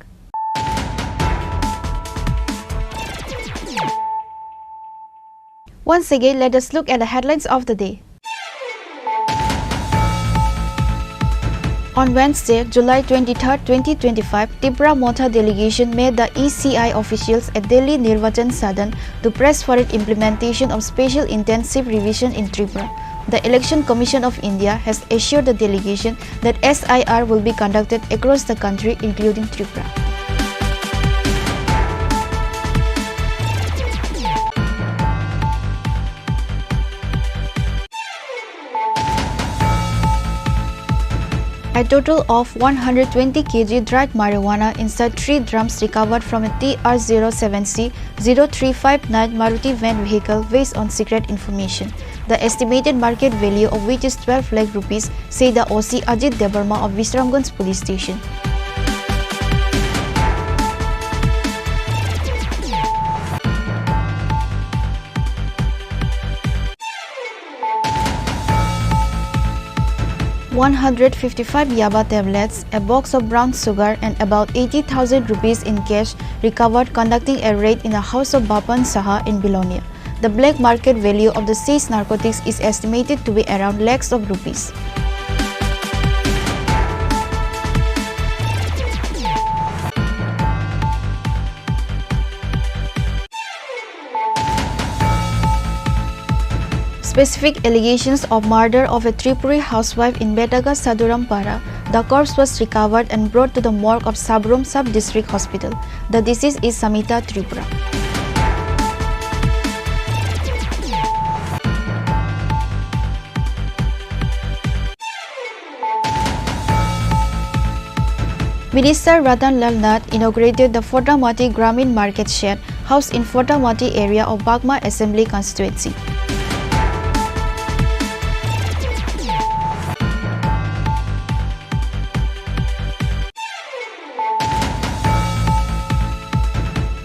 Once again, let us look at the headlines of the day. On Wednesday, July 23, 2025, Tripura Motha delegation met the ECI officials at Delhi Nirvachan Sadan to press for its implementation of Special Intensive Revision in Tripura. The Election Commission of India has assured the delegation that SIR will be conducted across the country, including Tripura. A total of 120 kg dried marijuana inside 3 drums recovered from a TR07C0359 Maruti van vehicle based on secret information. The estimated market value of which is 12 lakh rupees, said the OC Ajit Debarma of Visramganj police station. $155 yaba tablets, a box of brown sugar and about 80,000 rupees in cash recovered conducting a raid in the house of Bapan Saha in Bilonia. The black market value of the seized narcotics is estimated to be around lakhs of rupees. Specific allegations of murder of a Tripuri housewife in Betaga Sadurampara. The corpse was recovered and brought to the morgue of Sabrum Sub-District Hospital. The deceased is Samita Tripura. Minister Ratan Lal Nath inaugurated the Fotamati Gramin Market Shed housed in Fotamati area of Bagma Assembly constituency.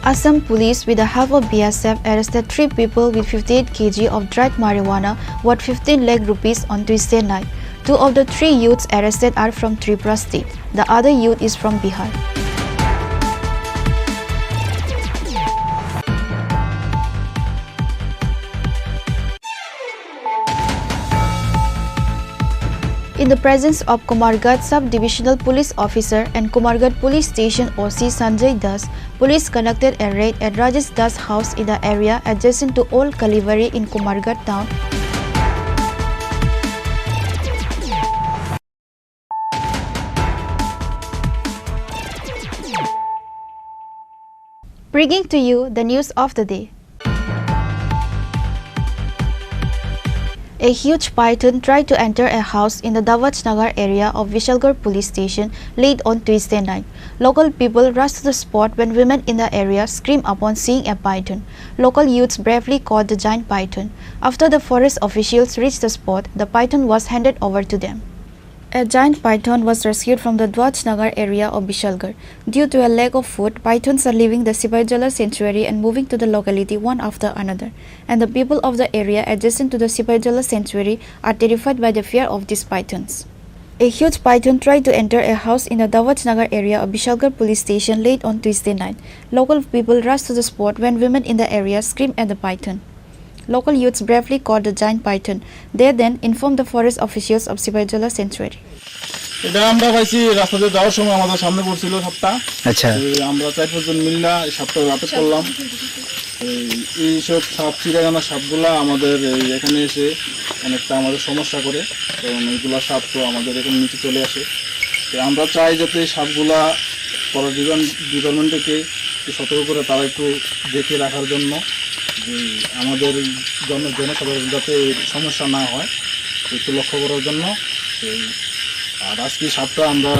Assam police with the help of BSF arrested 3 people with 58 kg of dried marijuana worth 15 lakh rupees on Tuesday night. 2 of the 3 youths arrested are from Tripura state. The other youth is from Bihar. In the presence of Kumargat Sub-Divisional Police Officer and Kumargat Police Station OC Sanjay Das, police conducted a raid at Rajesh Das' house in the area adjacent to Old Kalivari in Kumargat town. Bringing to you the news of the day. A huge python tried to enter a house in the Davachnagar area of Vishalgarh police station late on Tuesday night. Local people rushed to the spot when women in the area screamed upon seeing a python. Local youths bravely caught the giant python. After the forest officials reached the spot, the python was handed over to them. A giant python was rescued from the Dwajnagar area of Vishalgarh. Due to a lack of food, pythons are leaving the Sipaijala sanctuary and moving to the locality one after another. And the people of the area adjacent to the Sipaijala sanctuary are terrified by the fear of these pythons. A huge python tried to enter a house in the Dawajnagar area of Vishalgarh police station late on Tuesday night. Local people rushed to the spot when women in the area screamed at the python. Local youths bravely caught the giant python. They then informed the forest officials of Sipaijala sanctuary. এটা আমরা পাইছি রাস্তাতে যাওয়ার সময় আমাদের সামনে পড়ছিল সাপটা। আচ্ছা আমরা 4-5 জন মিলে সাপটা আটক করলাম। এই সব সাপ চিড়াগানা সাপগুলা আমাদের এখানে এসে অনেকটা আমাদের সমস্যা করে, কারণ এইগুলা সাপ তো আমাদের এখানে নিচে চলে আসে। তো আমরা চাই যাতে সাপগুলা ফরেস্ট ডিপার্টমেন্ট থেকে সতর্ক করে তারা একটু দেখে রাখার জন্য, যে আমাদের জনসাধারণ যাতে সমস্যা না হয় একটু লক্ষ্য করার জন্য। আর আজকে সাপটা আমরা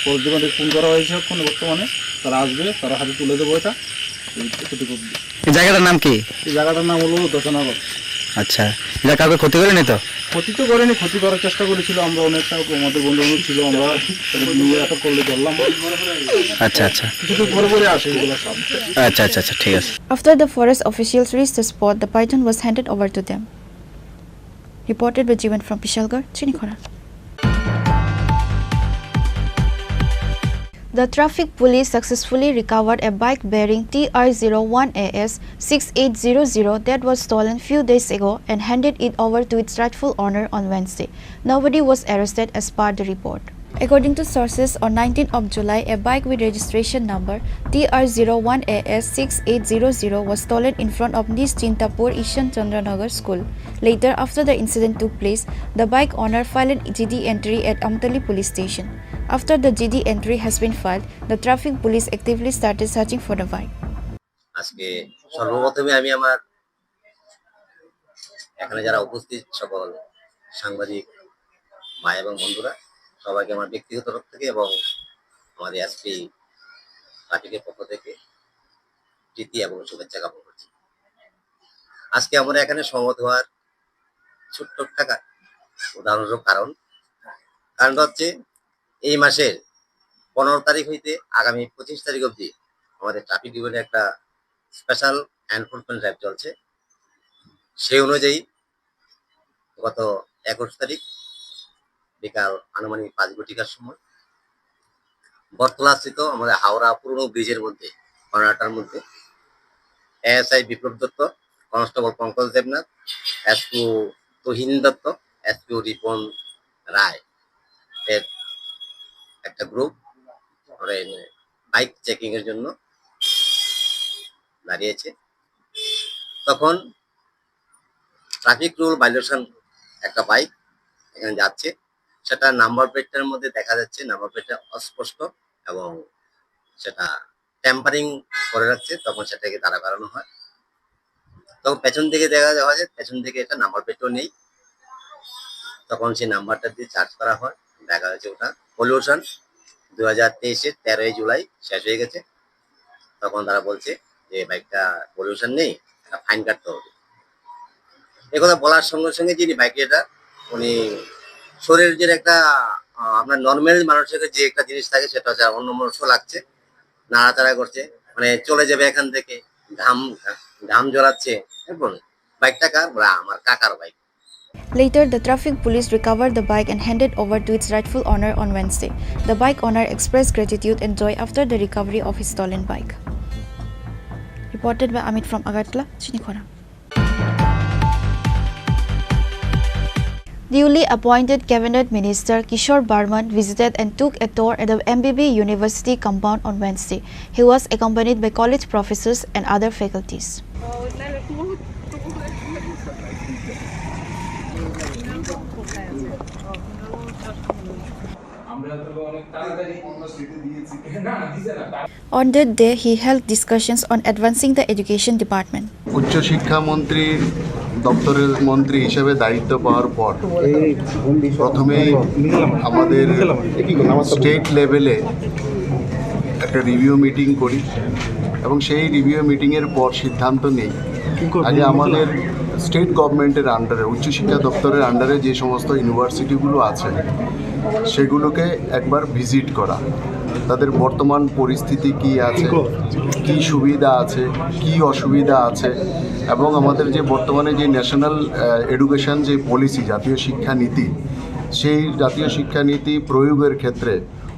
ফরেস্ট ডিপার্টমেন্টে ফোন করা হয়েছে, এখন বর্তমানে তারা আসবে, তারা হাতে তুলে দেবো এটা। এই জায়গাটার নাম কি? এই জায়গাটার নাম হলো দশনাগর। আচ্ছা, এটা কাউকে ক্ষতি করেনি তো? ক্ষতি তো করেনি, ক্ষতি করার চেষ্টা করেছিল আমরা অনেকটা, আমাদের বন্ধু বান্ধব ছিল, আমরা নিয়ে আটক করলে ধরলাম। আচ্ছা আচ্ছা, কিছু পরে পরে আসে এগুলো সব। আচ্ছা আচ্ছা আচ্ছা, ঠিক আছে। After the forest officials reached the spot, the python was handed over to them. Reported by Jivan from Vishalgarh, Chini Khorang. The traffic police successfully recovered a bike bearing TR01AS 6800 that was stolen few days ago and handed it over to its rightful owner on Wednesday. Nobody was arrested as per the report. According to sources, on 19th of July, a bike with registration number TR01AS 6800 was stolen in front of Nischintapur Ishan Chandranagar School. Later, after the incident took place, the bike owner filed an GD entry at Amtali police station. After the GD entry has been filed, the traffic police actively started searching for the bike. আজকে সর্বপ্রথমে আমি আমার এখানে যারা উপস্থিত সকল সাংবাদিক ভাই এবং বন্ধুরা সবাইকে আমার ব্যক্তিগত তরফ থেকে এবং আমাদের এসপি ট্রাফিকের পক্ষ থেকে প্রীতি এবং শুভেচ্ছা জ্ঞাপন করছি। আজকে আমরা এখানে সমবেত হওয়ার ছোট্ট একটা উদাহরণস্বরূপ কারণটা হচ্ছে এই মাসের 15 তারিখ হইতে আগামী 25 তারিখ অবধি আমাদের ট্রাফিক ডিভিশনে একটা স্পেশাল এনফোর্সমেন্ট ড্রাইভ চলছে। সেই অনুযায়ী গত 21 তারিখ বিকাল আনুমানিক 5 ঘটিকার সময় বটতলাস্থিত আমাদের হাওড়া পুরনো ব্রিজের মধ্যে কর্নারটার মধ্যে ASI Biplab Datta, constable Pankaj Debnath, SPO Tuhin Datta, SPO Ripon Roy এর একটা গ্রুপ বাইক চেকিং এর জন্য দাঁড়িয়েছে। তখন ট্রাফিক রুল ভায়োলেশন একটা বাইক এখানে যাচ্ছে, সেটা নাম্বার প্লেটটার মধ্যে দেখা যাচ্ছে নাম্বার প্লেটটা অস্পষ্ট এবং সেটা ট্যাম্পারিং করে রাখছে। তখন সেটাকে দাঁড়া করানো হয়। তখন পেছন থেকে দেখা যাওয়া যায় পেছন থেকে এটা নাম্বার প্লেটও নেই। তখন সেই নাম্বারটা দিয়ে চার্জ করা হয়, দেখা যাচ্ছে ওটা পলিউশন 2023-এর 13 জুলাই শেষ হয়ে গেছে। তখন তারা বলছে যে বাইকটা পলিউশন নেই, এটা ফাইন কাটতে হবে। একথা বলার সঙ্গে সঙ্গে যিনি বাইকটা উনি শরীরের যে একটা আপনার নর্মাল মানুষের যে একটা জিনিস থাকে সেটা হচ্ছে অন্যমনস্ক লাগছে, নাড়াচাড়া করছে, মানে চলে যাবে এখান থেকে, ঘাম জ্বলাচ্ছে। এবং বাইকটা কার? আমার কাকার bike. Later, the traffic police recovered the bike and handed over to its rightful owner on Wednesday. The bike owner expressed gratitude and joy after the recovery of his stolen bike. Reported by Amit from Agartala, Chini Khorang. Newly appointed Cabinet Minister Kishore Barman visited and took a tour at the MBB University compound on Wednesday. He was accompanied by college professors and other faculties. On that day, he held discussions on advancing the education department. উচ্চ শিক্ষা মন্ত্রী দপ্তরের মন্ত্রী হিসেবে দায়িত্ব পাওয়ার পর প্রথমে আমাদের স্টেট লেভেলে একটা রিভিউ মিটিং করি এবং সেই রিভিউ মিটিংয়ের পর সিদ্ধান্ত নেই আগে আমাদের স্টেট গভর্নমেন্টের আন্ডারে উচ্চশিক্ষা দপ্তরের আন্ডারে যে সমস্ত ইউনিভার্সিটিগুলো আছে সেগুলোকে একবার ভিজিট করা, তাদের বর্তমান পরিস্থিতি কি আছে, কি সুবিধা আছে, কি অসুবিধা আছে, এবং আমাদের যে বর্তমানে যে ন্যাশনাল এডুকেশন যে পলিসি জাতীয় শিক্ষানীতি, সেই জাতীয় শিক্ষানীতি প্রয়োগের ক্ষেত্রে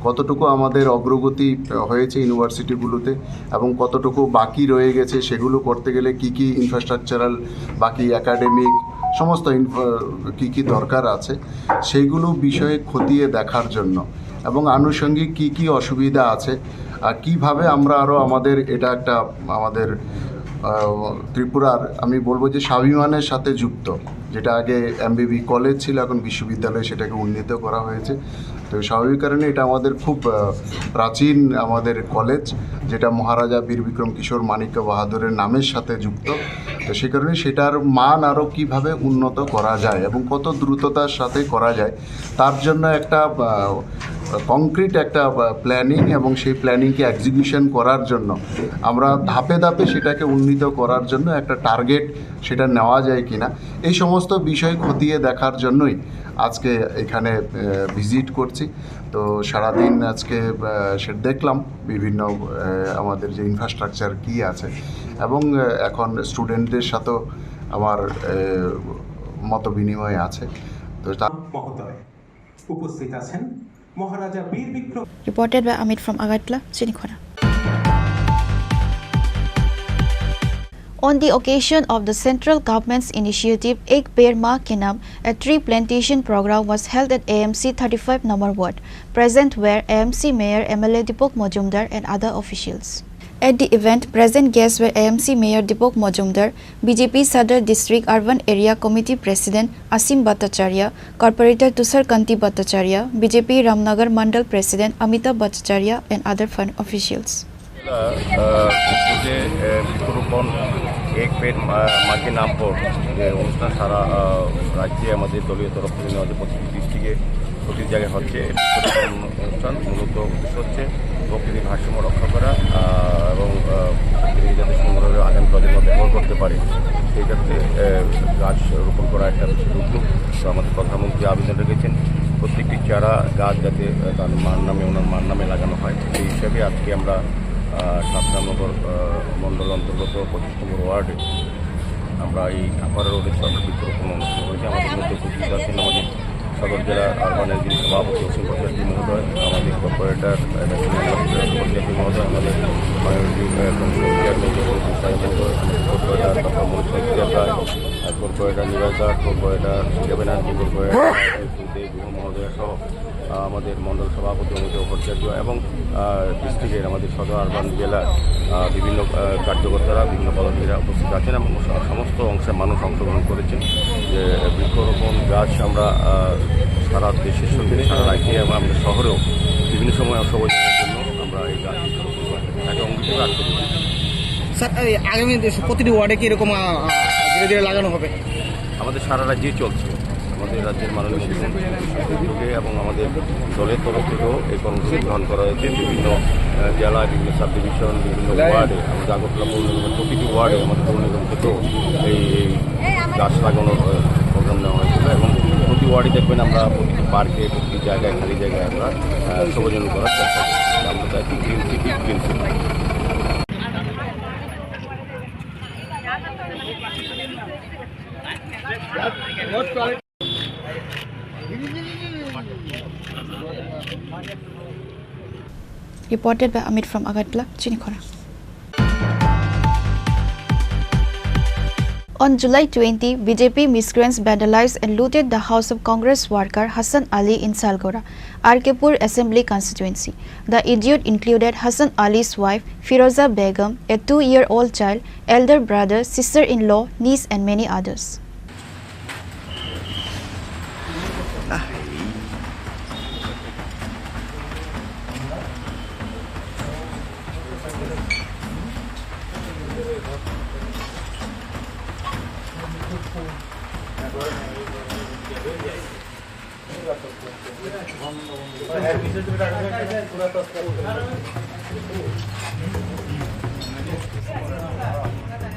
কতটুকু আমাদের অগ্রগতি হয়েছে ইউনিভার্সিটিগুলোতে এবং কতটুকু বাকি রয়ে গেছে, সেগুলো করতে গেলে কি কি ইনফ্রাস্ট্রাকচারাল বাকি একাডেমিক সমস্ত কি দরকার আছে সেইগুলো বিষয়ে খতিয়ে দেখার জন্য এবং আনুষঙ্গিক কি কি অসুবিধা আছে আর কীভাবে আমরা আরও আমাদের এটা একটা আমাদের ত্রিপুরার আমি বলবো যে স্বাভিমানের সাথে যুক্ত, যেটা আগে এমবিবি কলেজ ছিল এখন বিশ্ববিদ্যালয় সেটাকে উন্নীত করা হয়েছে। তো স্বাভাবিক কারণে এটা আমাদের খুব প্রাচীন আমাদের কলেজ, যেটা মহারাজা বীর বিক্রম কিশোর মানিক্য বাহাদুরের নামের সাথে যুক্ত। তো সে কারণে সেটার মান আরও কীভাবে উন্নত করা যায় এবং কত দ্রুততার সাথে করা যায় তার জন্য একটা কংক্রিট একটা প্ল্যানিং এবং সেই প্ল্যানিংকে এক্সিকিউশন করার জন্য আমরা ধাপে ধাপে সেটাকে উন্নীত করার জন্য একটা টার্গেট সেটা নেওয়া যায় কিনা এই সমস্ত বিষয় খতিয়ে দেখার জন্যই আজকে এখানে ভিজিট করছি। তো সারাদিন আজকে সেটা দেখলাম বিভিন্ন আমাদের যে ইনফ্রাস্ট্রাকচার কী আছে এবং এখন স্টুডেন্টদের সাথেও আমার মত বিনিময় আছে। তো মহোদয় উপস্থিত আছেন মহারাজা বীর Vikram. Reported by Amit from Agartala, Chini Khorang. On the occasion of the central government's initiative Ek Peड़ Maa Ke Naam, a tree plantation program was held at AMC 35 number ward. Present were AMC Mayor MLA Dipok Majumdar and other officials. At the event, present guests were AMC Mayor Dipok Majumdar, BJP Sadar District Urban Area Committee President Asim Bhattacharya, Corporator Tushar Kanti Bhattacharya, BJP Ramnagar Mandal President Amitabh Bhattacharya and other fund officials. एक पेड़ माँ के नाम पर যে অনুষ্ঠান সারা রাজ্যে আমাদের দলীয় তরফ থেকে আমাদের প্রত্যেক ডিস্ট্রিক্টে প্রতি জায়গায় হচ্ছে। অনুষ্ঠান মূলত উদ্দেশ্য হচ্ছে প্রকৃতির ভারসাম্য রক্ষা করা এবং প্রকৃতি যাতে সুন্দরভাবে আগামী প্রজন্ম ব্যবহার করতে পারে সেই ক্ষেত্রে গাছ রোপণ করা একটা বিশেষ উদ্যোগ। তো আমাদের প্রধানমন্ত্রী আবেদন রেখেছেন প্রত্যেকটি চারা গাছ যাতে তার মার নামে ওনার মার নামে লাগানো হয়। সেই হিসাবে আজকে আমরা সাতরামনগর মণ্ডল অন্তর্গত 25 নম্বর ওয়ার্ডে আমরা এই আপারা রোডে আমরা বৃক্ষরোপণ অনুষ্ঠান করেছি। আমাদের মধ্যে উপস্থিত আছেন আমাদের সদর জেলা আরবানের যিনি সভাপতি অসীম ভট্টাচার্য মহোদয়, আমাদের কর্পোরেটর মহোদয়, আমাদের মাইনরিটি কমিশন চেয়ারম্যান মহোদয়, কর্পোরেটর ডক্টর মনির রায়, কর্পোরেটর নিবাসদার, কর্পোরেটর দেবেনাথী, কর্পোরেটর গুহ মহোদয় সহ আমাদের মণ্ডল সভাপতি অমিত ভট্টাচার্য এবং ডিস্ট্রিক্টের আমাদের সদর আরবান জেলার বিভিন্ন কার্যকর্তারা, বিভিন্ন পদাধিকারীরা উপস্থিত আছেন এবং সমস্ত অংশের মানুষ অংশগ্রহণ করেছেন। যে বৃক্ষরোপণ গাছ আমরা সারা দেশের সঙ্গে সারা রাজ্যে এবং আমাদের শহরেও বিভিন্ন সময় অসবজনের জন্য আমরা এই গাছ বৃক্ষরোপণ তাকে অঙ্গীকার রাখতে পারি। স্যার আগামী প্রতিটি ওয়ার্ডে কি এরকম ধীরে ধীরে লাগানো হবে? আমাদের সারা রাজ্যেই চলছে। আমাদের রাজ্যের মাননীয় মুখ্যমন্ত্রীর উদ্যোগে এবং আমাদের দলের তরফ থেকেও এই কর্মসূচি গ্রহণ করা হয়েছে। বিভিন্ন জেলায়, বিভিন্ন সাব ডিভিশন, বিভিন্ন ওয়ার্ডে, আমাদের আগরতলা পৌর নিগমের প্রতিটি ওয়ার্ডে আমাদের পৌর নিগম থেকেও এই গাছ লাগানোর প্রোগ্রাম নেওয়া হয়েছিল এবং প্রতি ওয়ার্ডে দেখবেন আমরা প্রতিটি পার্কে, প্রতিটি জায়গায়, খালি জায়গায় আমরা সবজন করার চেষ্টা করি। আমরা চাইছি green city, green city. Reported by Amit from Agartala, Chini Khorang. On July 20, BJP miscreants vandalized and looted the house of Congress worker Hassan Ali in Salgora, Arkepur Assembly constituency. The injured included Hassan Ali's wife, Firoza Begum, a 2-year-old child, elder brother, sister-in-law, niece and many others.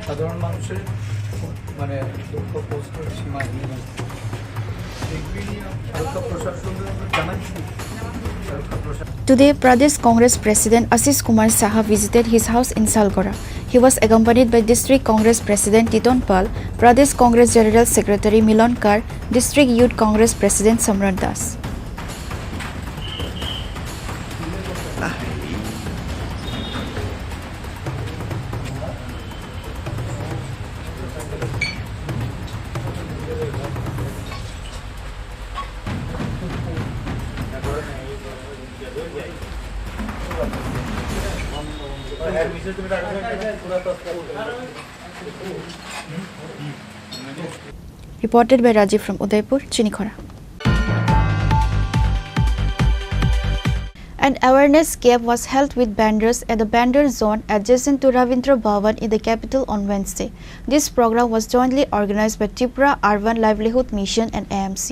সাধারণ মানুষের মানে দুঃখ কষ্টের সীমা নেই। Today, Pradesh Congress President Ashish Kumar Saha visited his house in Salgora. He was accompanied by District Congress President Titon Pal, Pradesh Congress General Secretary Milon Kar, District Youth Congress President Samrat Das. Reported by Rajiv from Udaipur, Chini Khorang. An awareness camp was held with vendors at the vendor zone adjacent to Ravindra Bhavan in the capital on Wednesday. This program was jointly organized by Tripura Urban Livelihood Mission and AMC.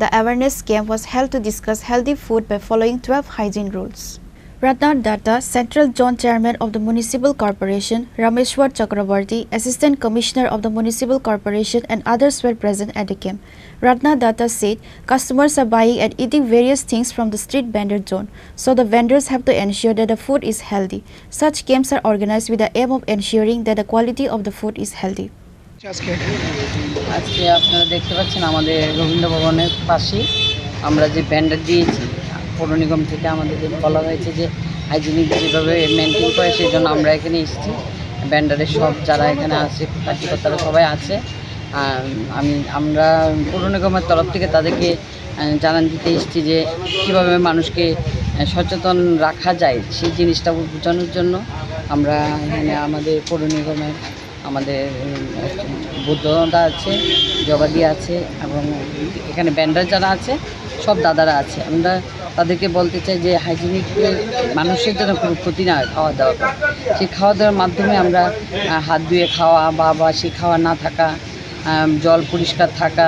The awareness camp was held to discuss healthy food by following 12 hygiene rules. Ratna Datta, Central Zone Chairman of the Municipal Corporation, Rameshwar Chakrabarti, Assistant Commissioner of the Municipal Corporation and others were present at the camp. Ratna Datta said customers are buying and eating various things from the street vendor zone, so the vendors have to ensure that the food is healthy. Such camps are organized with the aim of ensuring that the quality of the food is healthy. আজকে আপনারা দেখতে পাচ্ছেন আমাদের রবীন্দ্র ভবনের পাশে আমরা যে bender দিয়েছি পৌর নিগম থেকে আমাদের বলা হয়েছে যে হাইজিনিক যেভাবে মেনটেন করে সেই জন্য আমরা এখানে এসেছি। ব্যান্ডারের সব যারা এখানে আছে কার্যকর্তারা সবাই আছে। আমরা পৌর নিগমের তরফ থেকে তাদেরকে জানান দিতে এসেছি যে কীভাবে মানুষকে সচেতন রাখা যায় সেই জিনিসটা বোঝানোর জন্য আমরা এখানে আমাদের পৌর নিগমের আমাদের বুদ্ধদা আছে, জগাদি আছে এবং এখানে ব্যান্ডার যারা আছে সব দাদারা আছে। আমরা তাদেরকে বলতে চাই যে হাইজিনিক মানুষের যেন কোনো ক্ষতি না হয় খাওয়া দাওয়া করে। সেই খাওয়া দাওয়ার মাধ্যমে আমরা হাত ধুয়ে খাওয়া বা সেই খাওয়া না থাকা, জল পরিষ্কার থাকা,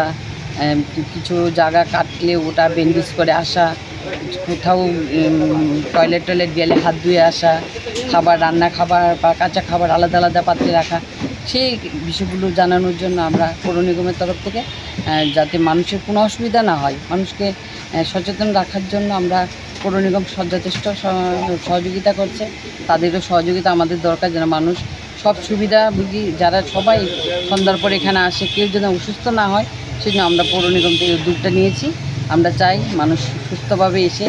কিছু জায়গা কাটলে ওটা বেন্ডিজ করে আসা, কোথাও টয়লেট গেলে হাত ধুয়ে আসা, খাবার রান্না খাবার বা কাঁচা খাবার আলাদা আলাদা পাত্রে রাখা, সেই বিষয়গুলো জানানোর জন্য আমরা পৌর নিগমের তরফ থেকে যাতে মানুষের কোনো অসুবিধা না হয়, মানুষকে সচেতন রাখার জন্য আমরা পৌর নিগম যথেষ্ট সহযোগিতা করছে। তাদেরও সহযোগিতা আমাদের দরকার, যেন মানুষ সব সুবিধাভোগী যারা সবাই সন্ধ্যার পর এখানে আসে কেউ যেন অসুস্থ না হয়, সেই জন্য আমরা পৌর নিগম থেকে উদ্যোগটা নিয়েছি। আমরা চাই মানুষ সুস্থভাবে এসে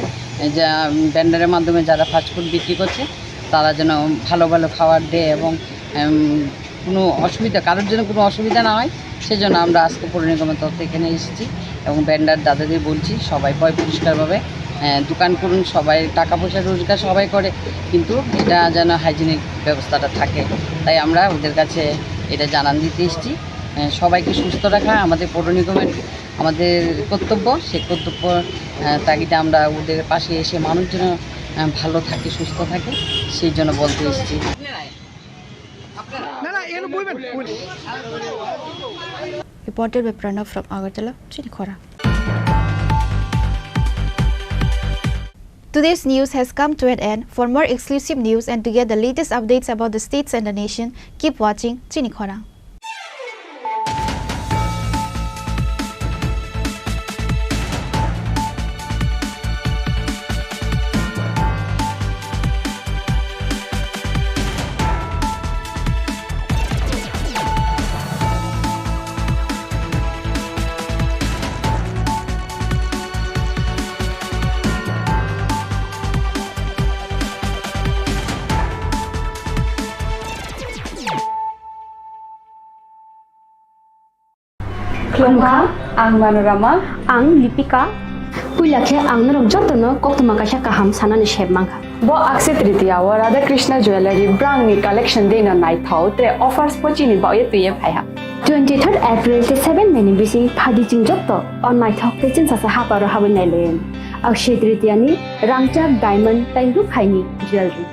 যা ভেন্ডারের মাধ্যমে যারা ফাস্টফুড বিক্রি করছে তারা যেন ভালো ভালো খাবার দেয় এবং কোনো অসুবিধা কারোর জন্য কোনো অসুবিধা না হয়, সেজন্য আমরা আজকে পৌর নিগমের তরফ থেকে এখানে এসেছি এবং ভেন্ডার দাদাদের বলছি সবাই পরিষ্কারভাবে দোকান করুন, সবাই টাকা পয়সা রোজগার সবাই করে, কিন্তু এটা যেন হাইজিনিক ব্যবস্থাটা থাকে, তাই আমরা ওদের কাছে এটা জানান দিতে এসেছি। সবাইকে সুস্থ রাখা আমাদের পৌর নিগমের আমাদের কর্তব্য, সেই কর্তব্য তাগিদে আমরা ওদের পাশে এসে মানুষ যেন ভালো থাকে সুস্থ থাকে সেই জন্য বলতে এসেছি। Reported by Pranav from Agartala, Chini Khorang. Today's news has come to an end. For more exclusive news and to get the latest updates about the states and the nation, keep watching Chini Khorang. Klungha, ang Manorama, ang Lipika, Pulakhe ang narok jotono koktuma kasha kaham sanani shebmangha. Bo Akshaya Tritiya wa Radha Krishna Jewelry brand ni collection dena nai thau tre offers pochini baye tuye phaiha. 23rd April te 7 May ni bisi phadi jing jotto on my thok te chin sa haparo hawen nai len. Akshaya Tritiya ni rangchak diamond taingu khaini jewelry.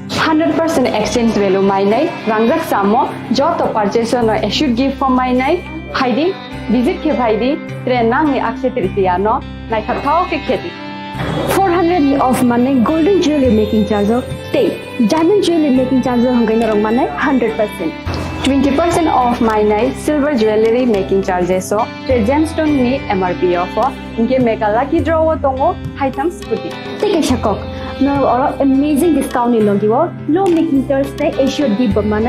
100% exchange value my nai rangjak samo joto purchase no issued gift from my nai haidi visit ke bhaidi tre nang ni Akshaya Tritiya no nai thau ke kheti 400 of money golden jewelry making charge of stay diamond jewelry making charge of hangai rong manai 100% 20% off my night silver jewelry making charges so tre gemstone ni MRP of inke mega lucky draw tongo items puti take a shakok no amazing discount ni logiwo low making charge te issue di bamana